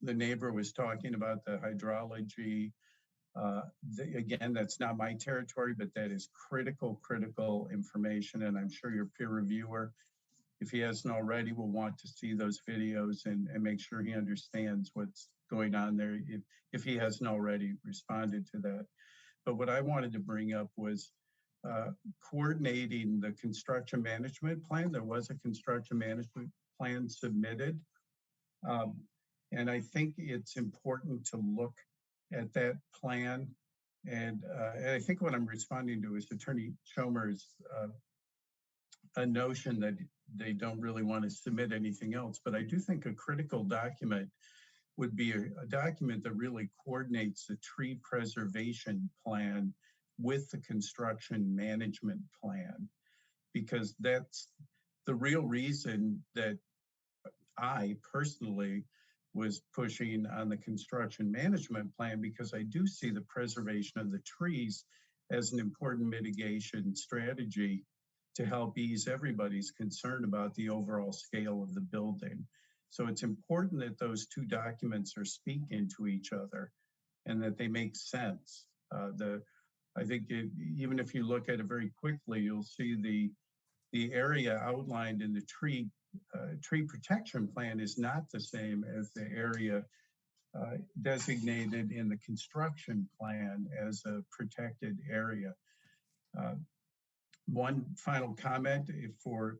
neighbor was talking about, the hydrology. Again, that's not my territory, but that is critical information. And I'm sure your peer reviewer, if he hasn't already, will want to see those videos and make sure he understands what's going on there if he hasn't already responded to that. But what I wanted to bring up was coordinating the construction management plan. There was a construction management plan submitted. And I think it's important to look at that plan. And I think what I'm responding to is Attorney Schomer's a notion that they don't really want to submit anything else. But I do think a critical document would be a document that really coordinates the tree preservation plan with the construction management plan, because that's the real reason that I personally was pushing on the construction management plan, because I do see the preservation of the trees as an important mitigation strategy to help ease everybody's concern about the overall scale of the building. So it's important that those two documents are speaking to each other and that they make sense. I think even if you look at it very quickly, you'll see the area outlined in the tree protection plan is not the same as the area designated in the construction plan as a protected area. One final comment for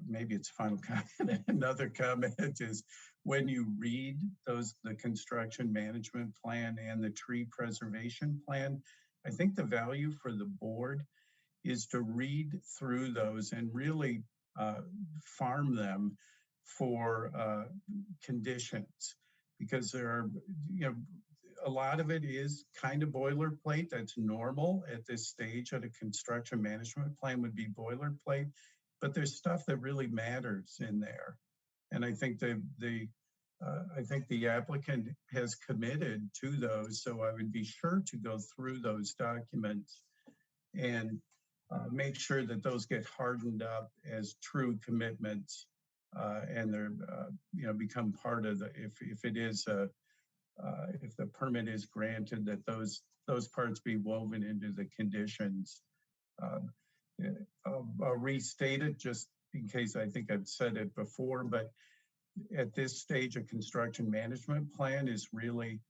maybe it's final comment. Another comment is when you read the construction management plan and the tree preservation plan, I think the value for the board is to read through those and really farm them for conditions, because there are, a lot of it is kind of boilerplate. That's normal at this stage. At a construction management plan would be boilerplate, but there's stuff that really matters in there. And I think I think the applicant has committed to those. So I would be sure to go through those documents and make sure that those get hardened up as true commitments and they're become part of the, if it is if the permit is granted, that those parts be woven into the conditions. I'll restate it just in case I think I've said it before, but at this stage, a construction management plan is really,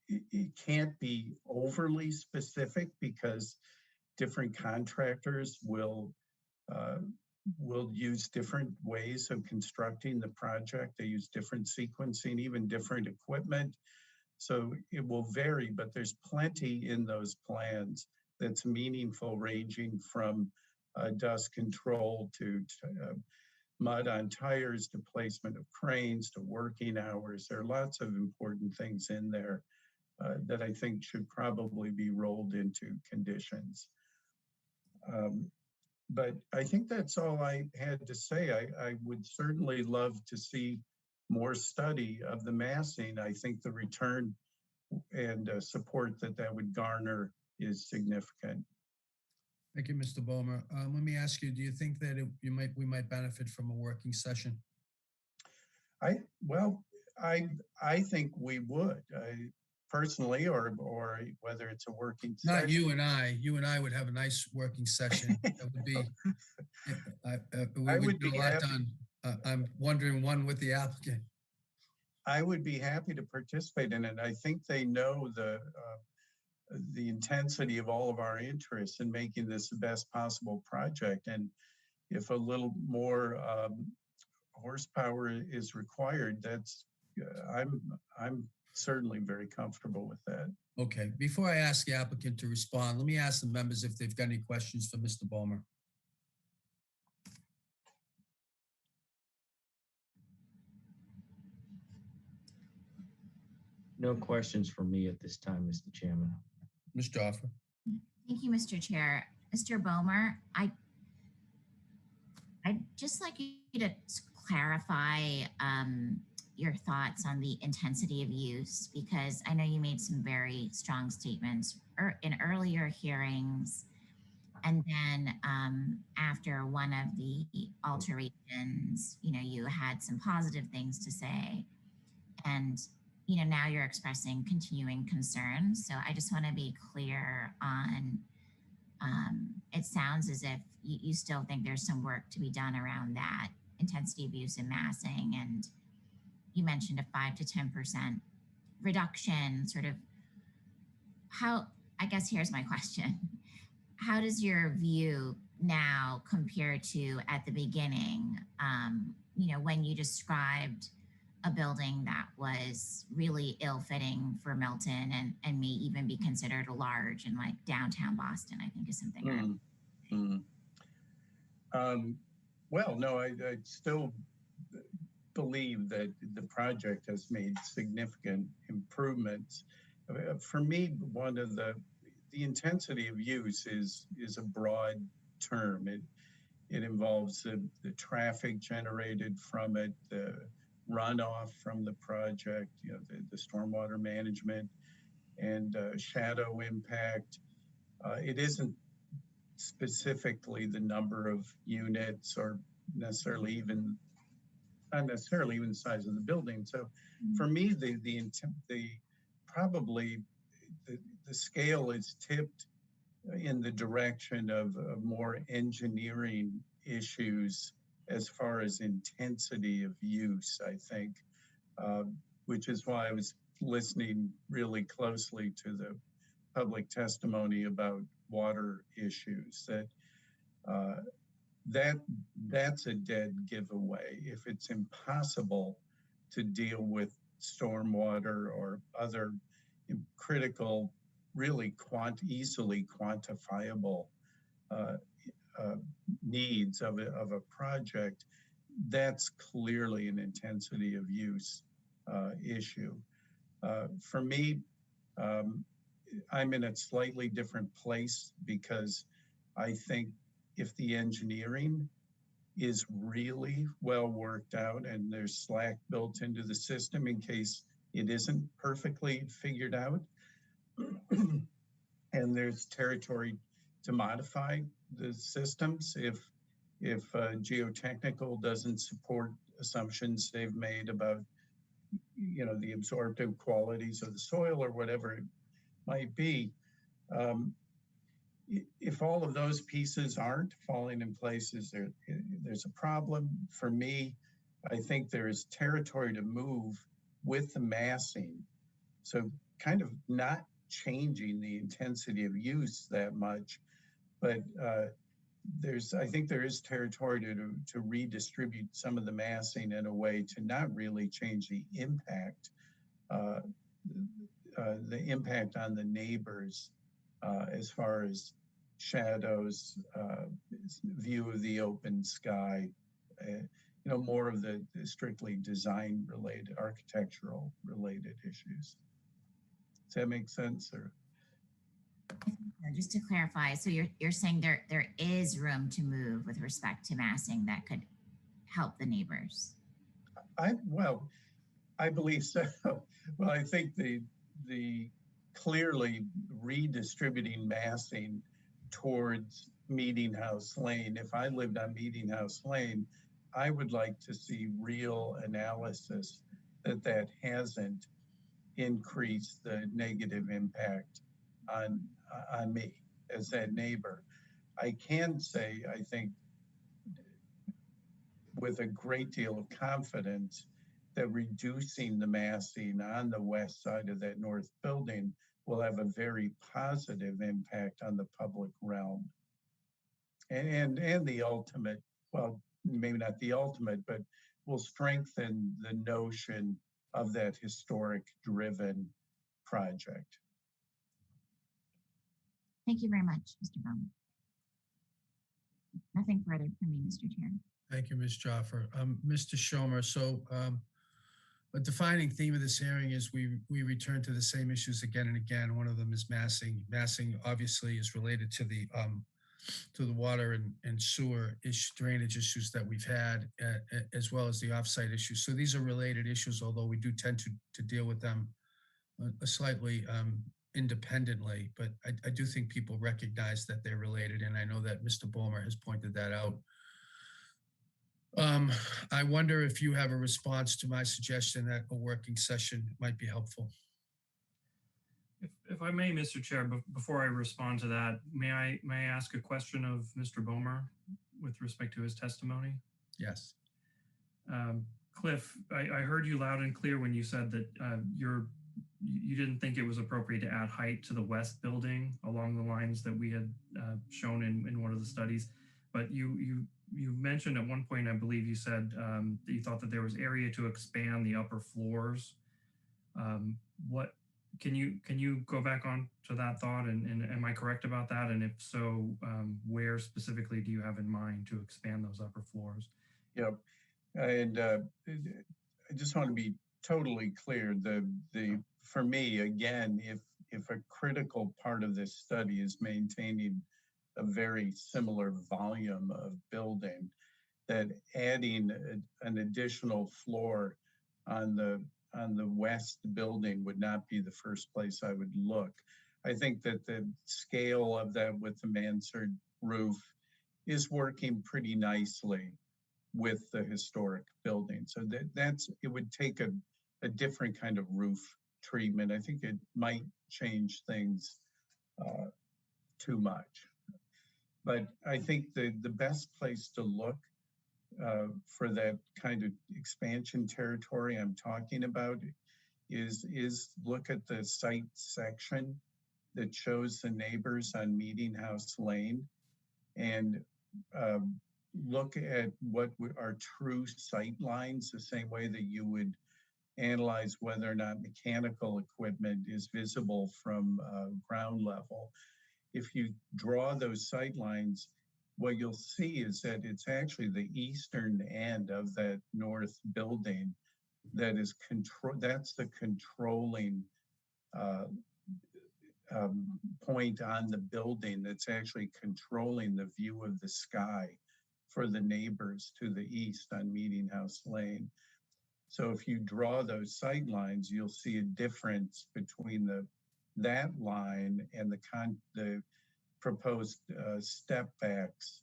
it can't be overly specific because different contractors will use different ways of constructing the project. They use different sequencing, even different equipment. So it will vary, but there's plenty in those plans that's meaningful, ranging from dust control to mud on tires, to placement of cranes, to working hours. There are lots of important things in there that I think should probably be rolled into conditions. But I think that's all I had to say. I would certainly love to see more study of the massing, I think the return and support that that would garner is significant. Thank you, Mr. Bomer. Let me ask you, do you think that we might benefit from a working session? Well, I think we would. Personally, or whether it's a working Not session. you and I. You and I would have a nice working session. That would be, we I would would get a be lot happy. done. I'm wondering one with the applicant. I would be happy to participate in it. I think they know the intensity of all of our interests in making this the best possible project. And if a little more horsepower is required, that's I'm certainly very comfortable with that. Okay, before I ask the applicant to respond, let me ask the members if they've got any questions for Mr. Bomer. No questions for me at this time, Mr. Chairman. Ms. Joffer. Thank you, Mr. Chair. Mr. Bomer, I'd just like you to clarify your thoughts on the intensity of use, because I know you made some very strong statements in earlier hearings. And then after one of the alterations, you had some positive things to say. And, now you're expressing continuing concerns. So I just want to be clear on, it sounds as if you still think there's some work to be done around that intensity of use and massing. And you mentioned a 5 to 10% reduction, sort of I guess here's my question. How does your view now compare to at the beginning, when you described a building that was really ill-fitting for Milton and may even be considered large in like downtown Boston, I think is something. Well, no, I still believe that the project has made significant improvements. For me, one of the intensity of use is a broad term. It involves the traffic generated from it, the runoff from the project, the stormwater management and shadow impact. It isn't specifically the number of units or not necessarily even the size of the building. So for me, probably the scale is tipped in the direction of more engineering issues as far as intensity of use, I think, which is why I was listening really closely to the public testimony about water issues. That's a dead giveaway. If it's impossible to deal with stormwater or other critical, really easily quantifiable needs of a project, that's clearly an intensity of use issue. For me, I'm in a slightly different place because I think if the engineering is really well worked out and there's slack built into the system in case it isn't perfectly figured out, and there's territory to modify the systems if geotechnical doesn't support assumptions they've made about the absorptive qualities of the soil or whatever it might be. If all of those pieces aren't falling in places, there's a problem. For me, I think there is territory to move with the massing. So kind of not changing the intensity of use that much, but I think there is territory to redistribute some of the massing in a way to not really change the impact on the neighbors as far as shadows, view of the open sky, more of the strictly design related, architectural related issues. Does that make sense? Or just to clarify, so you're saying there is room to move with respect to massing that could help the neighbors? I believe so. Well, I think the clearly redistributing massing towards Meeting House Lane. If I lived on Meeting House Lane, I would like to see real analysis that hasn't increased the negative impact on me as that neighbor. I can say, I think, with a great deal of confidence, that reducing the massing on the west side of that north building will have a very positive impact on the public realm. And the ultimate, well, maybe not the ultimate, but will strengthen the notion of that historic driven project. Thank you very much, Mr. Bowman. Nothing further from me, Mr. Chair. Thank you, Ms. Joffer. Mr. Schomer, so a defining theme of this hearing is we return to the same issues again and again. One of them is massing. Massing obviously is related to the water and sewer drainage issues that we've had, as well as the offsite issues. So these are related issues, although we do tend to deal with them slightly independently. But I do think people recognize that they're related, and I know that Mr. Bomer has pointed that out. I wonder if you have a response to my suggestion that a working session might be helpful. If I may, Mr. Chair, before I respond to that, may I ask a question of Mr. Bomer with respect to his testimony? Yes. Cliff, I heard you loud and clear when you said that you didn't think it was appropriate to add height to the west building along the lines that we had shown in one of the studies, but you mentioned at one point, I believe you said that you thought that there was area to expand the upper floors. What can you go back on to that thought, and am I correct about that? And if so, where specifically do you have in mind to expand those upper floors? Yep, and I just want to be totally clear. For me, again, if a critical part of this study is maintaining a very similar volume of building, that adding an additional floor on the west building would not be the first place I would look. I think that the scale of that with the mansard roof is working pretty nicely with the historic building. So it would take a different kind of roof treatment. I think it might change things too much. But I think the best place to look for that kind of expansion territory I'm talking about is look at the site section that shows the neighbors on Meeting House Lane, and look at what are true sight lines, the same way that you would analyze whether or not mechanical equipment is visible from ground level. If you draw those sight lines, what you'll see is that it's actually the eastern end of that north building that is that's the controlling point on the building that's actually controlling the view of the sky for the neighbors to the east on Meeting House Lane. So if you draw those sight lines, you'll see a difference between that line and the proposed step backs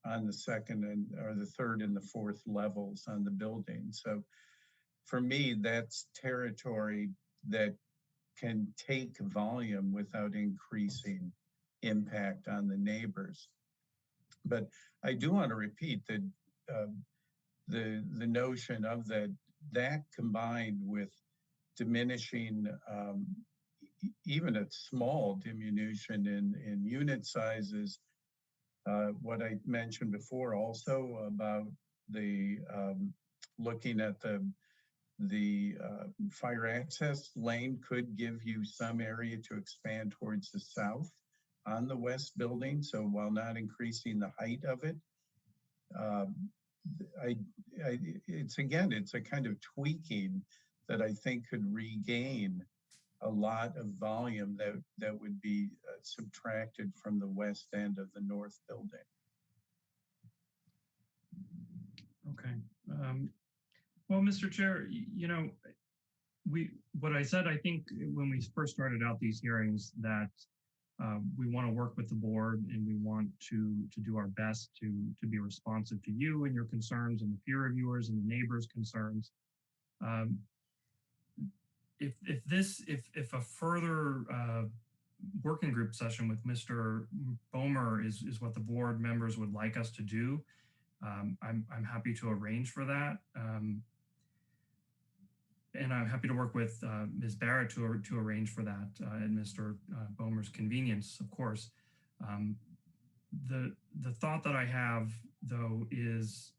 on the second or the third and the fourth levels on the building. So for me, that's territory that can take volume without increasing impact on the neighbors. But I do want to repeat that the notion of that combined with diminishing even a small diminution in unit sizes, what I mentioned before also about the looking at the fire access lane could give you some area to expand towards the south on the west building. So while not increasing the height of it, it's a kind of tweaking that I think could regain a lot of volume that would be subtracted from the west end of the north building. Okay. Well, Mr. Chair, what I said, I think when we first started out these hearings, that we want to work with the board and we want to do our best to be responsive to you and your concerns and the peer reviewers and the neighbors' concerns. If a further working group session with Mr. Bomer is what the board members would like us to do, I'm happy to arrange for that. And I'm happy to work with Ms. Barrett to arrange for that at Mr. Bomer's convenience, of course. The thought that I have, though, is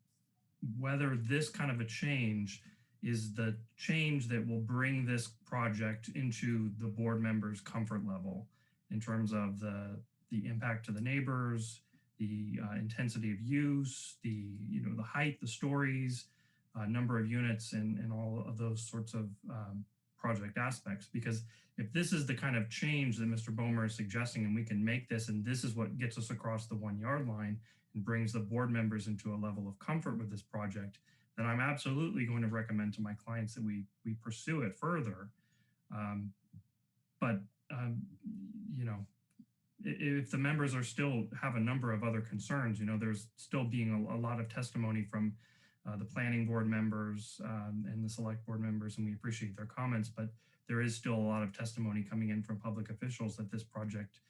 whether this kind of a change is the change that will bring this project into the board members' comfort level in terms of the impact to the neighbors, the intensity of use, the height, the stories, number of units, and all of those sorts of project aspects. Because if this is the kind of change that Mr. Bomer is suggesting, and we can make this, and this is what gets us across the 1 yard line and brings the board members into a level of comfort with this project, then I'm absolutely going to recommend to my clients that we pursue it further. If the members are still have a number of other concerns, there's still being a lot of testimony from the planning board members and the select board members, and we appreciate their comments, but there is still a lot of testimony coming in from public officials that this project,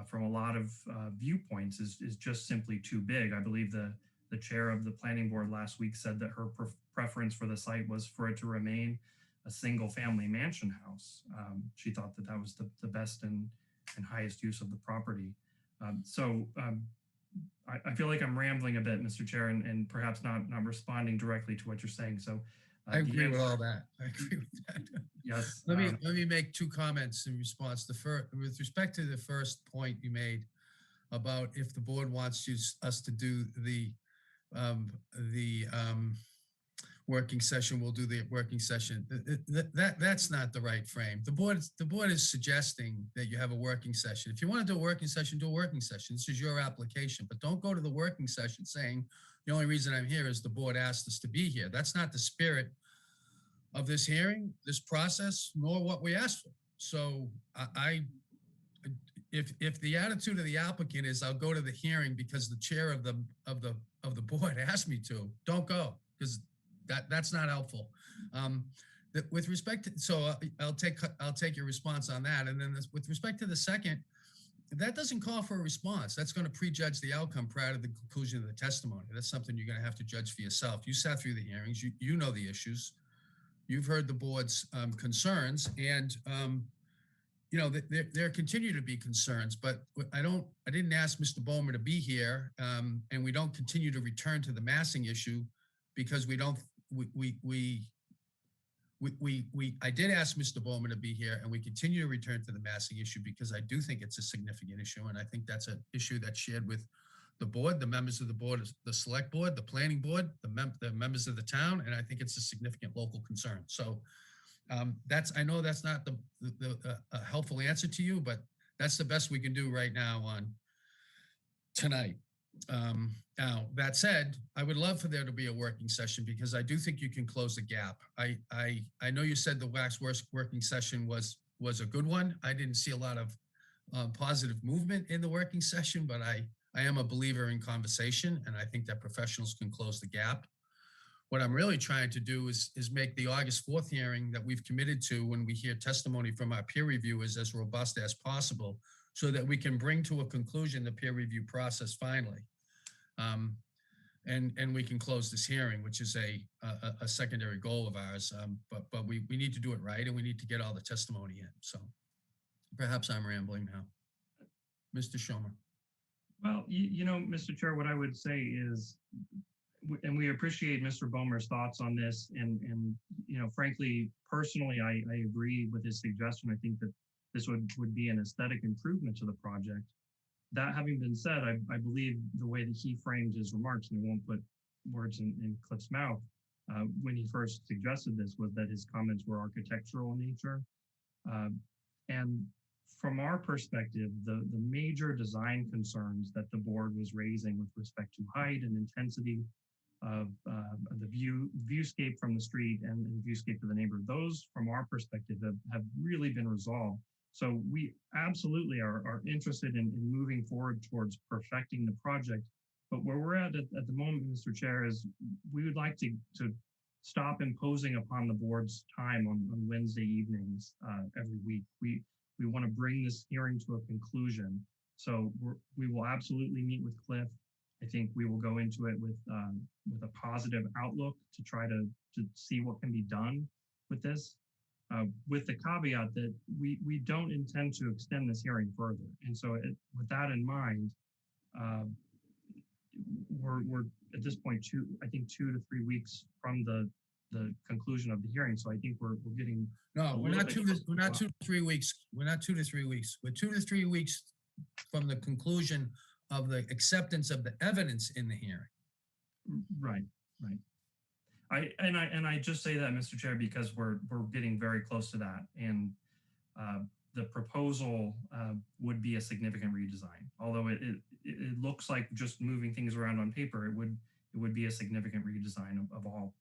from a lot of viewpoints, is just simply too big. I believe the chair of the planning board last week said that her preference for the site was for it to remain a single family mansion house. She thought that that was the best and highest use of the property. I feel like I'm rambling a bit, Mr. Chair, and perhaps not responding directly to what you're saying. So I agree with all that. I agree with that. Yes. Let me make two comments in response. With respect to the first point you made about if the board wants us to do the working session, we'll do the working session. That's not the right frame. The board is suggesting that you have a working session. If you want to do a working session, do a working session. This is your application, but don't go to the working session saying the only reason I'm here is the board asked us to be here. That's not the spirit of this hearing, this process, nor what we asked for. So if the attitude of the applicant is I'll go to the hearing because the chair of the board asked me to, don't go, because that's not helpful. With respect to, so I'll take your response on that. And then with respect to the second, that doesn't call for a response. That's going to prejudge the outcome prior to the conclusion of the testimony. That's something you're going to have to judge for yourself. You sat through the hearings, you know the issues, you've heard the board's concerns, and there continue to be concerns, but I didn't ask Mr. Bomer to be here, and we don't continue to return to the massing issue because I did ask Mr. Bowman to be here, and we continue to return to the massing issue because I do think it's a significant issue, and I think that's an issue that's shared with the board, the members of the board, the select board, the planning board, the members of the town, and I think it's a significant local concern. So I know that's not a helpful answer to you, but that's the best we can do right now on tonight. Now, that said, I would love for there to be a working session because I do think you can close the gap. I know you said the last working session was a good one. I didn't see a lot of positive movement in the working session, but I am a believer in conversation, and I think that professionals can close the gap. What I'm really trying to do is make the August 4th hearing that we've committed to when we hear testimony from our peer reviewers as robust as possible, so that we can bring to a conclusion the peer review process finally. And we can close this hearing, which is a secondary goal of ours. But we need to do it right, and we need to get all the testimony in. So perhaps I'm rambling now. Mr. Schomer. Well, Mr. Chair, what I would say is, and we appreciate Mr. Bomer's thoughts on this. And frankly, personally, I agree with his suggestion. I think that this would be an aesthetic improvement to the project. That having been said, I believe the way that he framed his remarks, and I won't put words in Cliff's mouth, when he first suggested this, was that his comments were architectural in nature. And from our perspective, the major design concerns that the board was raising with respect to height and intensity the viewscape from the street and the viewscape to the neighbor. Those, from our perspective, have really been resolved. So we absolutely are interested in moving forward towards perfecting the project. But where we're at the moment, Mr. Chair, is we would like to stop imposing upon the board's time on Wednesday evenings every week. We want to bring this hearing to a conclusion. So we will absolutely meet with Cliff. I think we will go into it with a positive outlook to try to see what can be done with this, with the caveat that we don't intend to extend this hearing further. And so with that in mind, we're at this point, I think 2 to 3 weeks from the conclusion of the hearing. So I think we're getting We're not 2 to 3 weeks. We're not 2 to 3 weeks. We're 2 to 3 weeks from the conclusion of the acceptance of the evidence in the hearing. Right. I just say that, Mr. Chair, because we're getting very close to that, and the proposal would be a significant redesign. Although it looks like just moving things around on paper, it would be a significant redesign of all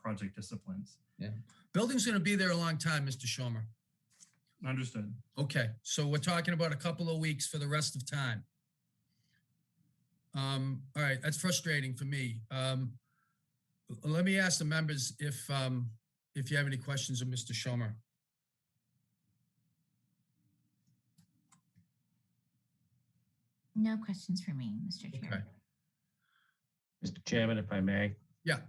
project disciplines. Yeah, building's going to be there a long time, Mr. Schomer. Understood. Okay, so we're talking about a couple of weeks for the rest of time. All right, that's frustrating for me. Let me ask the members if you have any questions of Mr. Schomer. No questions for me, Mr. Chair. Okay. Mr. Chairman, if I may. Yeah.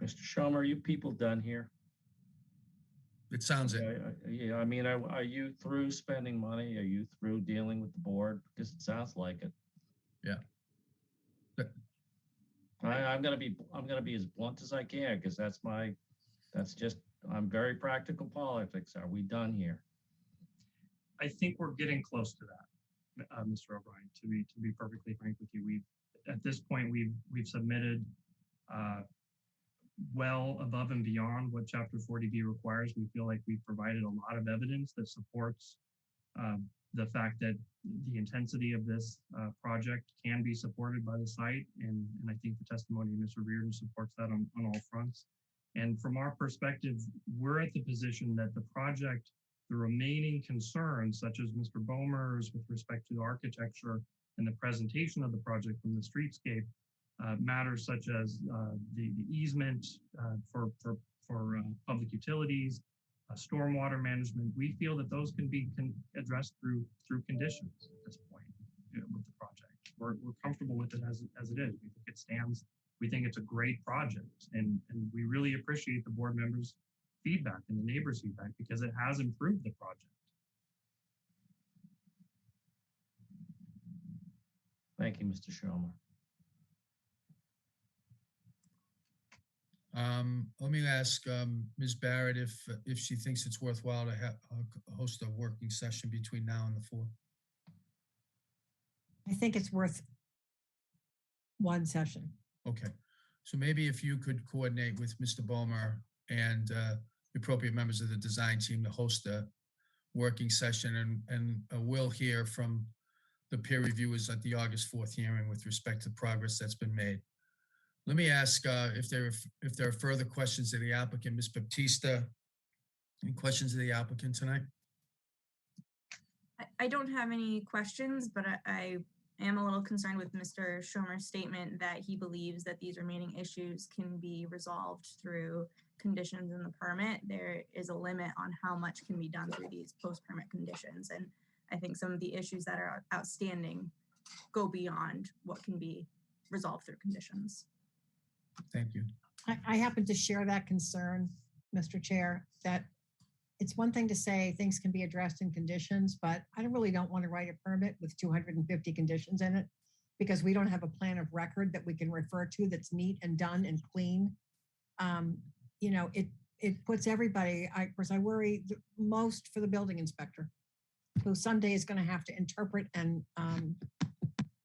Mr. Schomer, are you people done here? It sounds it. Yeah, I mean, are you through spending money? Are you through dealing with the board? Because it sounds like it. Yeah. I'm gonna be as blunt as I can, because I'm very practical politics. Are we done here? I think we're getting close to that, Mr. O'Brien. To be perfectly frank with you, at this point we've submitted well above and beyond what Chapter 40B requires. We feel like we've provided a lot of evidence that supports the fact that the intensity of this project can be supported by the site, and I think the testimony of Mr. Reardon supports that on all fronts. And from our perspective, we're at the position that the project, the remaining concerns, such as Mr. Bomer's with respect to the architecture and the presentation of the project from the streetscape, matters such as the easement for public utilities, stormwater management. We feel that those can be addressed through conditions at this point, with the project. We're comfortable with it as it is. We think it stands. We think it's a great project, and we really appreciate the board members' feedback and the neighbors' feedback, because it has improved the project. Thank you, Mr. Schomer. Let me ask Ms. Barrett if she thinks it's worthwhile to host a working session between now and the 4th. I think it's worth one session. Okay, so maybe if you could coordinate with Mr. Bomer and the appropriate members of the design team to host a working session, and we'll hear from the peer reviewers at the August 4th hearing with respect to progress that's been made. Let me ask if there are further questions of the applicant. Ms. Baptista, any questions of the applicant tonight? I don't have any questions, but I am a little concerned with Mr. Schomer's statement that he believes that these remaining issues can be resolved through conditions in the permit. There is a limit on how much can be done through these post-permit conditions. And I think some of the issues that are outstanding go beyond what can be resolved through conditions. Thank you. I happen to share that concern, Mr. Chair, that it's one thing to say things can be addressed in conditions, but I really don't want to write a permit with 250 conditions in it, because we don't have a plan of record that we can refer to that's neat and done and clean. You know, it puts everybody, of course, I worry most for the building inspector, who someday is going to have to interpret and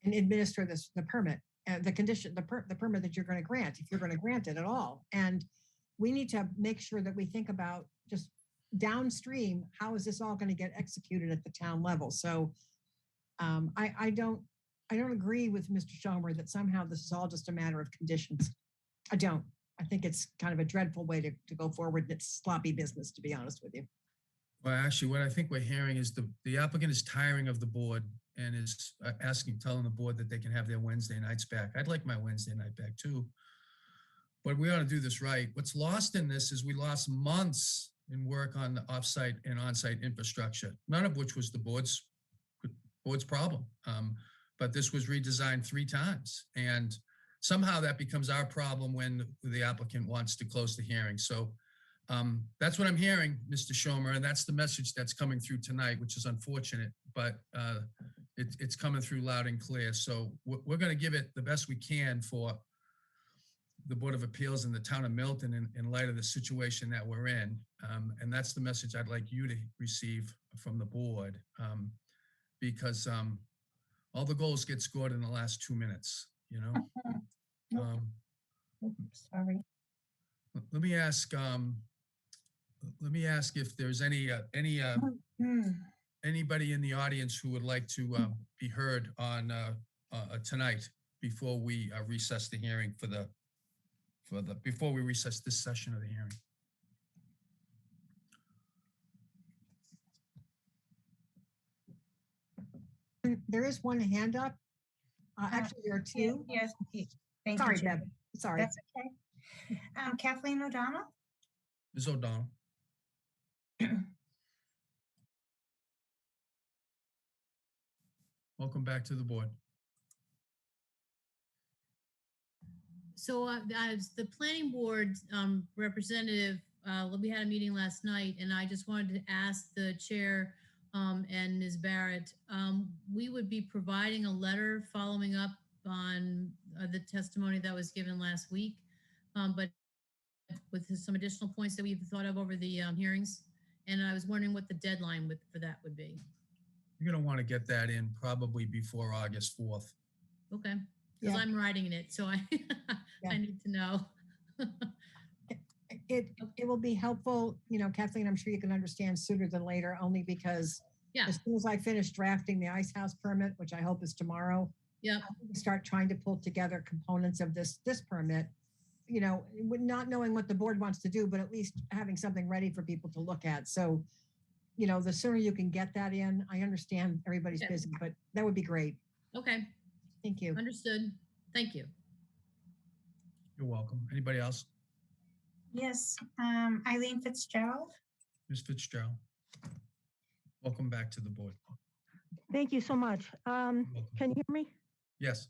administer the permit. The condition, the permit that you're going to grant, if you're going to grant it at all. And we need to make sure that we think about just downstream, how is this all going to get executed at the town level? So I don't I don't agree with Mr. Schomer that somehow this is all just a matter of conditions. I don't. I think it's kind of a dreadful way to go forward. It's sloppy business, to be honest with you. Well, actually, what I think we're hearing is the applicant is tiring of the board and is telling the board that they can have their Wednesday nights back. I'd like my Wednesday night back too. But we ought to do this right. What's lost in this is we lost months in work on the offsite and onsite infrastructure, none of which was the board's problem. But this was redesigned 3 times. And somehow that becomes our problem when the applicant wants to close the hearing. So that's what I'm hearing, Mr. Schomer, and that's the message that's coming through tonight, which is unfortunate, but it's coming through loud and clear. So we're going to give it the best we can for the Board of Appeals and the town of Milton in light of the situation that we're in. And that's the message I'd like you to receive from the board, because all the goals get scored in the last 2 minutes, you know? Sorry. Let me ask if there's anybody in the audience who would like to be heard on tonight before we recess the hearing before we recess this session of the hearing. There is one hand up. Actually, there are 2. Yes. Thank Sorry, you, Chair. Deb. Sorry. That's okay. Kathleen O'Donnell? Ms. O'Donnell. Welcome back to the board. So as the planning board representative, we had a meeting last night, and I just wanted to ask the chair and Ms. Barrett, we would be providing a letter following up on the testimony that was given last week, but with some additional points that we've thought of over the hearings. And I was wondering what the deadline for that would be. You're going to want to get that in probably before August 4th. Okay, because Yeah. I'm writing it, so I I need to know. It will be helpful, you know, Kathleen, I'm sure you can understand sooner than later, only because Yeah. as soon as I finish drafting the ice house permit, which I hope is tomorrow, Yeah. start trying to pull together components of this permit, you know, not knowing what the board wants to do, but at least having something ready for people to look at. So, you know, the sooner you can get that in, I understand everybody's Yeah. busy, but that would be great. Okay, Thank you. understood. Thank you. You're welcome. Anybody else? Yes. Eileen Fitzgerald? Ms. Fitzgerald. Welcome back to the board. Thank you so much. Welcome. Can you hear me? Yes.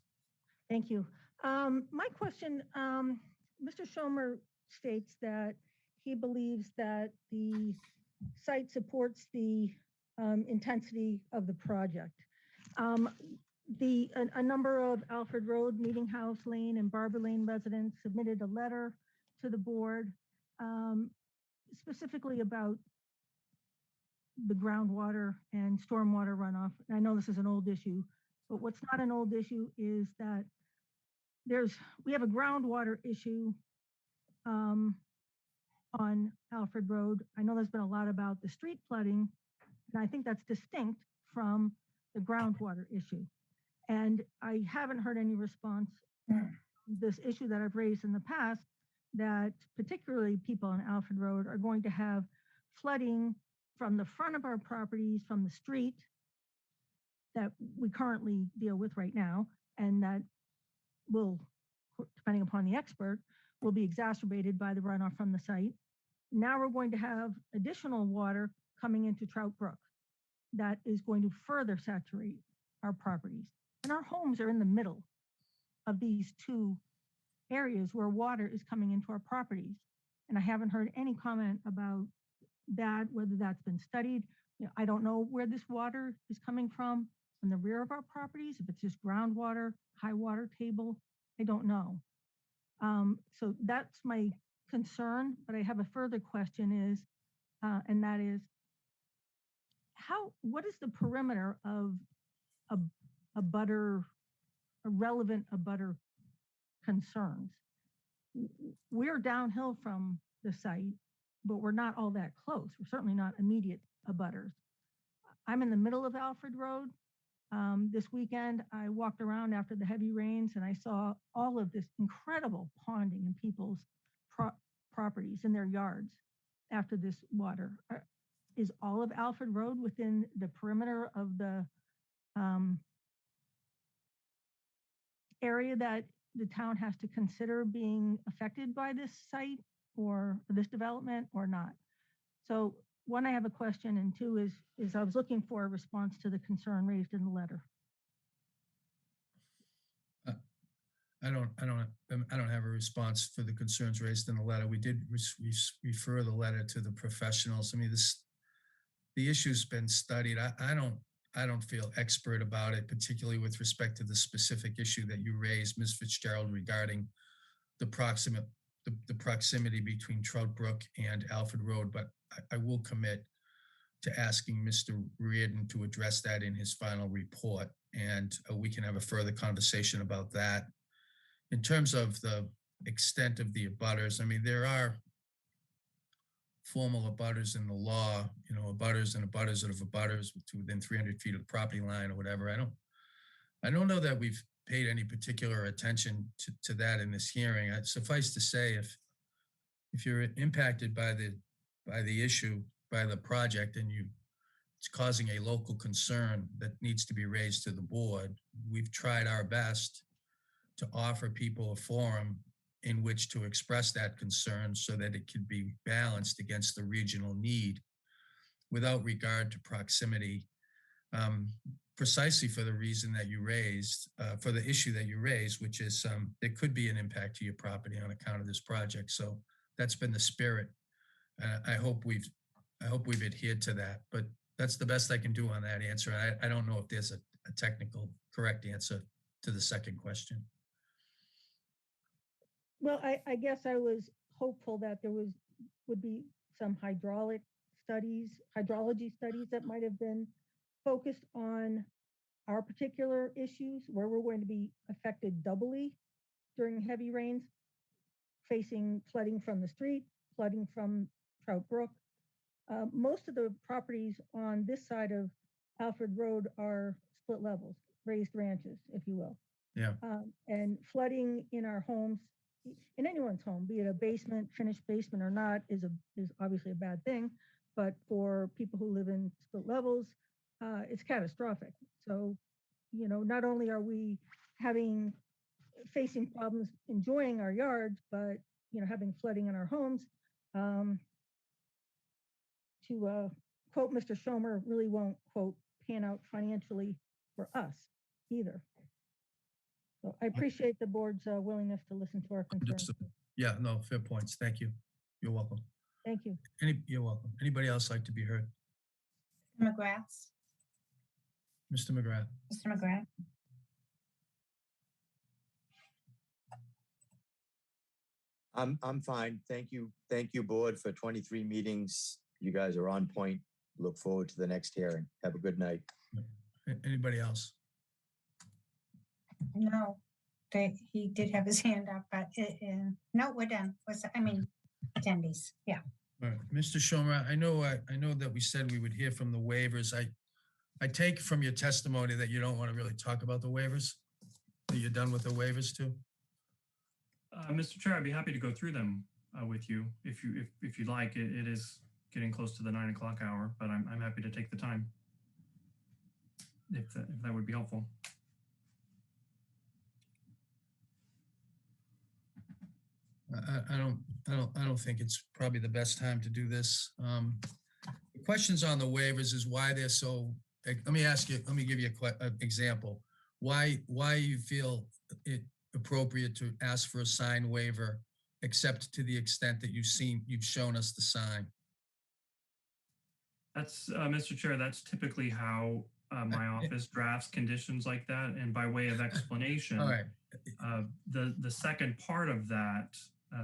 Thank you. My question, Mr. Schomer states that he believes that the site supports the intensity of the project. A number of Alfred Road, Meeting House Lane, and Barber Lane residents submitted a letter to the board specifically about the groundwater and stormwater runoff. And I know this is an old issue, but what's not an old issue is that we have a groundwater issue on Alfred Road. I know there's been a lot about the street flooding, and I think that's distinct from the groundwater issue. And I haven't heard any response to this issue that I've raised in the past, that particularly people on Alfred Road are going to have flooding from the front of our properties, from the street that we currently deal with right now, and that will, depending upon the expert, will be exacerbated by the runoff from the site. Now we're going to have additional water coming into Trout Brook that is going to further saturate our properties. And our homes are in the middle of these 2 areas where water is coming into our properties. And I haven't heard any comment about that, whether that's been studied. You know, I don't know where this water is coming from the rear of our properties, if it's just groundwater, high water table, I don't know. So that's my concern, but I have a further question is, and that is, what is the perimeter of relevant abutter concerns? We're downhill from the site, but we're not all that close. We're certainly not immediate abutters. I'm in the middle of Alfred Road. This weekend, I walked around after the heavy rains and I saw all of this incredible ponding in people's properties in their yards after this water. Is all of Alfred Road within the perimeter of the area that the town has to consider being affected by this site or this development or not? So one, I have a question, and two is I was looking for a response to the concern raised in the letter. I don't have a response for the concerns raised in the letter. We did refer the letter to the professionals. I mean, the issue's been studied. I don't feel expert about it, particularly with respect to the specific issue that you raised, Ms. Fitzgerald, regarding the proximity between Trout Brook and Alfred Road. But I will commit to asking Mr. Reardon to address that in his final report, and we can have a further conversation about that. In terms of the extent of the abutters, I mean, there are formal abutters in the law, you know, abutters and abutters of abutters to within 300 feet of the property line or whatever. I don't know that we've paid any particular attention to that in this hearing. Suffice to say, if you're impacted by the issue, by the project, and it's causing a local concern that needs to be raised to the board, we've tried our best to offer people a forum in which to express that concern so that it can be balanced against the regional need without regard to proximity, precisely for the reason that you raised, for the issue that you raised, which is there could be an impact to your property on account of this project. So that's been the spirit. I hope we've adhered to that, but that's the best I can do on that answer. I don't know if there's a technical correct answer to the second question. Well, I guess I was hopeful that there would be some hydrology studies that might have been focused on our particular issues where we're going to be affected doubly during heavy rains, facing flooding from the street, flooding from Trout Brook. Most of the properties on this side of Alfred Road are split levels, raised ranches, if you will. Yeah. And flooding in our homes, in anyone's home, be it a basement, finished basement or not, is obviously a bad thing. But for people who live in split levels, it's catastrophic. So, you know, not only are we facing problems enjoying our yards, but, you know, having flooding in our homes, to quote Mr. Schomer, really won't, quote, pan out financially for us either. So I appreciate the board's willingness to listen to our concerns. Yeah, no, fair points. Thank you. You're welcome. Thank you. You're welcome. Anybody else like to be heard? McGrath. Mr. McGrath. Mr. McGrath. I'm fine. Thank you. Thank you, board, for 23 meetings. You guys are on point. Look forward to the next hearing. Have a good night. Anybody else? No, he did have his hand up, but no, we're done. Attendees. Yeah. All right. Mr. Schomer, I know that we said we would hear from the waivers. I take from your testimony that you don't want to really talk about the waivers. That you're done with the waivers too? Mr. Chair, I'd be happy to go through them with you if you'd like. It is getting close to the 9 o'clock hour, but I'm happy to take the time if that would be helpful. I don't think it's probably the best time to do this. The questions on the waivers is why they're so. Let me give you an example. Why you feel it appropriate to ask for a sign waiver, except to the extent that you've shown us the sign. That's Mr. Chair. That's typically how my office drafts conditions like that. And by way of explanation, all right. The second part of that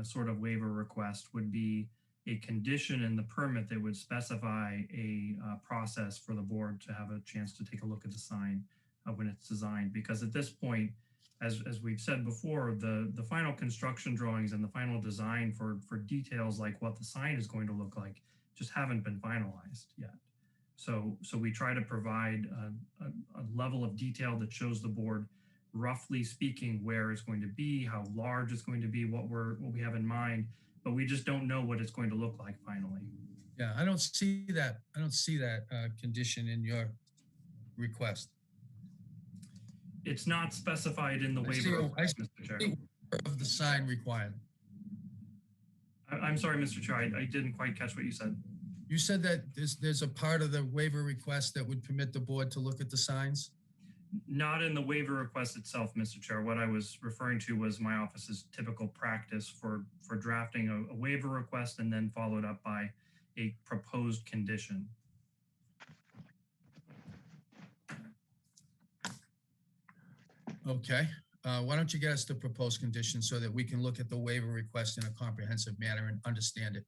sort of waiver request would be a condition in the permit that would specify a process for the board to have a chance to take a look at the sign when it's designed. Because at this point, as we've said before, the final construction drawings and the final design for details like what the sign is going to look like just haven't been finalized yet. So we try to provide a level of detail that shows the board, roughly speaking, where it's going to be, how large it's going to be, what we have in mind, but we just don't know what it's going to look like finally. Yeah, I don't see that. I don't see that condition in your request. It's not specified in the I see waiver, a- I see Mr. Chair. Of the sign requirement. I'm sorry, Mr. Chair, I didn't quite catch what you said. You said that there's a part of the waiver request that would permit the board to look at the signs? Not in the waiver request itself, Mr. Chair. What I was referring to was my office's typical practice for drafting a waiver request and then followed up by a proposed condition. Okay. Why don't you get us the proposed condition so that we can look at the waiver request in a comprehensive manner and understand it?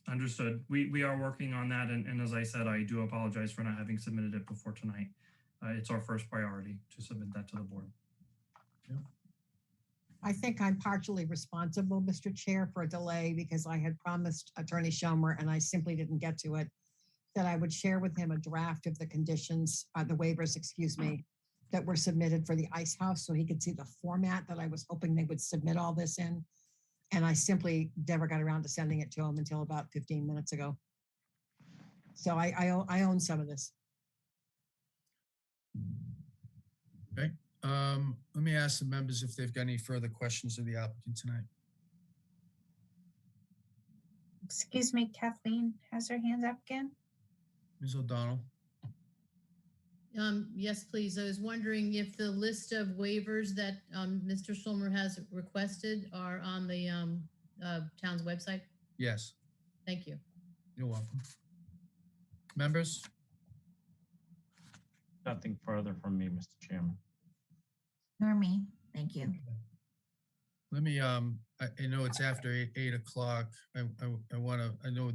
Understood. We are working on that. And as I said, I do apologize for not having submitted it before tonight. It's our first priority to submit that to the board. I think I'm partially responsible, Mr. Chair, for a delay because I had promised Attorney Schomer, and I simply didn't get to it, that I would share with him a draft of the conditions, the waivers, excuse me, that were submitted for the ice house so he could see the format that I was hoping they would submit all this in. And I simply never got around to sending it to him until about 15 minutes ago. So I own some of this. Okay. Let me ask the members if they've got any further questions of the applicant tonight. Excuse me, Kathleen has her hands up again. Ms. O'Donnell? Yes, please. I was wondering if the list of waivers that Mr. Schulmer has requested are on the town's website. Yes. Thank you. You're welcome. Members? Nothing further from me, Mr. Chairman. Nor me. Thank you. Let me, I know it's after 8 o'clock. I want to, I know,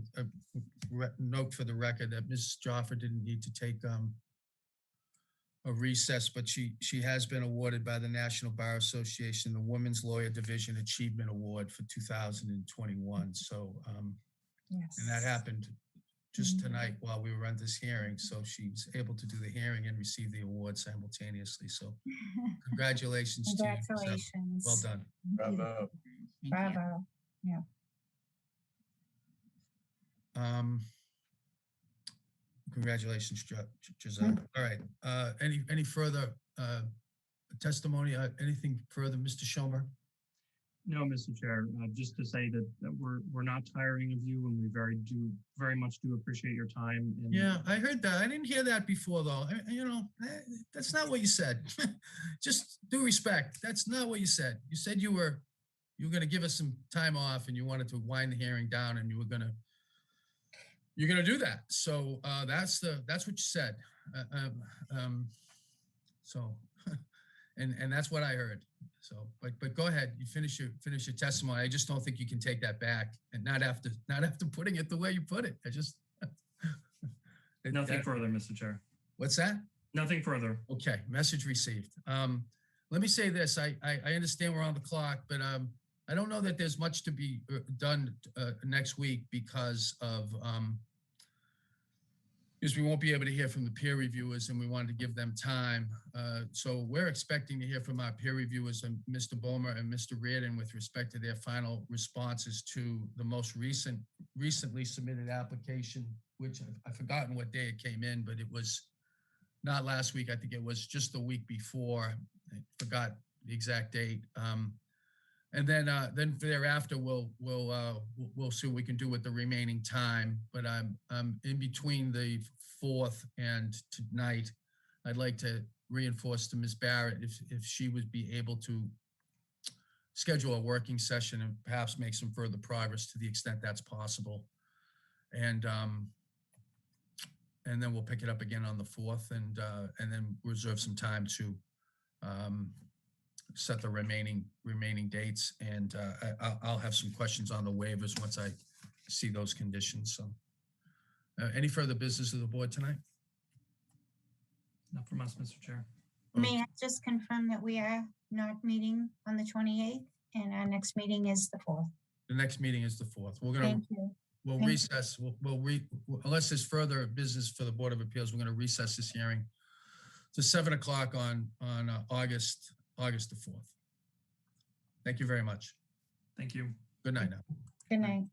note for the record that Ms. Joffer didn't need to take a recess, but she has been awarded by the National Bar Association the Women's Lawyer Division Achievement Award for 2021. So, Yes. and that happened just tonight while we were on this hearing. So she was able to do the hearing and receive the award simultaneously. So congratulations to you. Congratulations. Well done. Bravo. Bravo. Yeah. Congratulations, Giselle. All right. Any further testimony? Anything further, Mr. Schomer? No, Mr. Chair, just to say that we're not tiring of you, and we very much do appreciate your time. And Yeah, I heard that. I didn't hear that before, though. That's not what you said. Just due respect. That's not what you said. You said you were going to give us some time off, and you wanted to wind the hearing down, and you're going to do that. So that's what you said. And that's what I heard. So, but go ahead. You finish your testimony. I just don't think you can take that back, and not after putting it the way you put it. I just nothing further, Mr. Chair. What's that? Nothing further. Okay. Message received. Let me say this. I understand we're on the clock, but I don't know that there's much to be done next week because we won't be able to hear from the peer reviewers, and we wanted to give them time. So we're expecting to hear from our peer reviewers, Mr. Bomer and Mr. Reardon, with respect to their final responses to the most recently submitted application, which I've forgotten what day it came in, but it was not last week. I think it was just the week before. I forgot the exact date. And then thereafter, we'll see what we can do with the remaining time. But I'm in between the 4th and tonight. I'd like to reinforce to Ms. Barrett if she would be able to schedule a working session and perhaps make some further progress to the extent that's possible. And then we'll pick it up again on the 4th, and then reserve some time to set the remaining dates, and I'll have some questions on the waivers once I see those conditions. So any further business of the board tonight? Not from us, Mr. Chair. May I just confirm that we are not meeting on the 28th, and our next meeting is the 4th? The next meeting is the 4th. We're gonna Thank you. we'll Thank- recess. Unless there's further business for the Board of Appeals, we're going to recess this hearing to 7 o'clock on August the 4th. Thank you very much. Thank you. Good night now. Good night.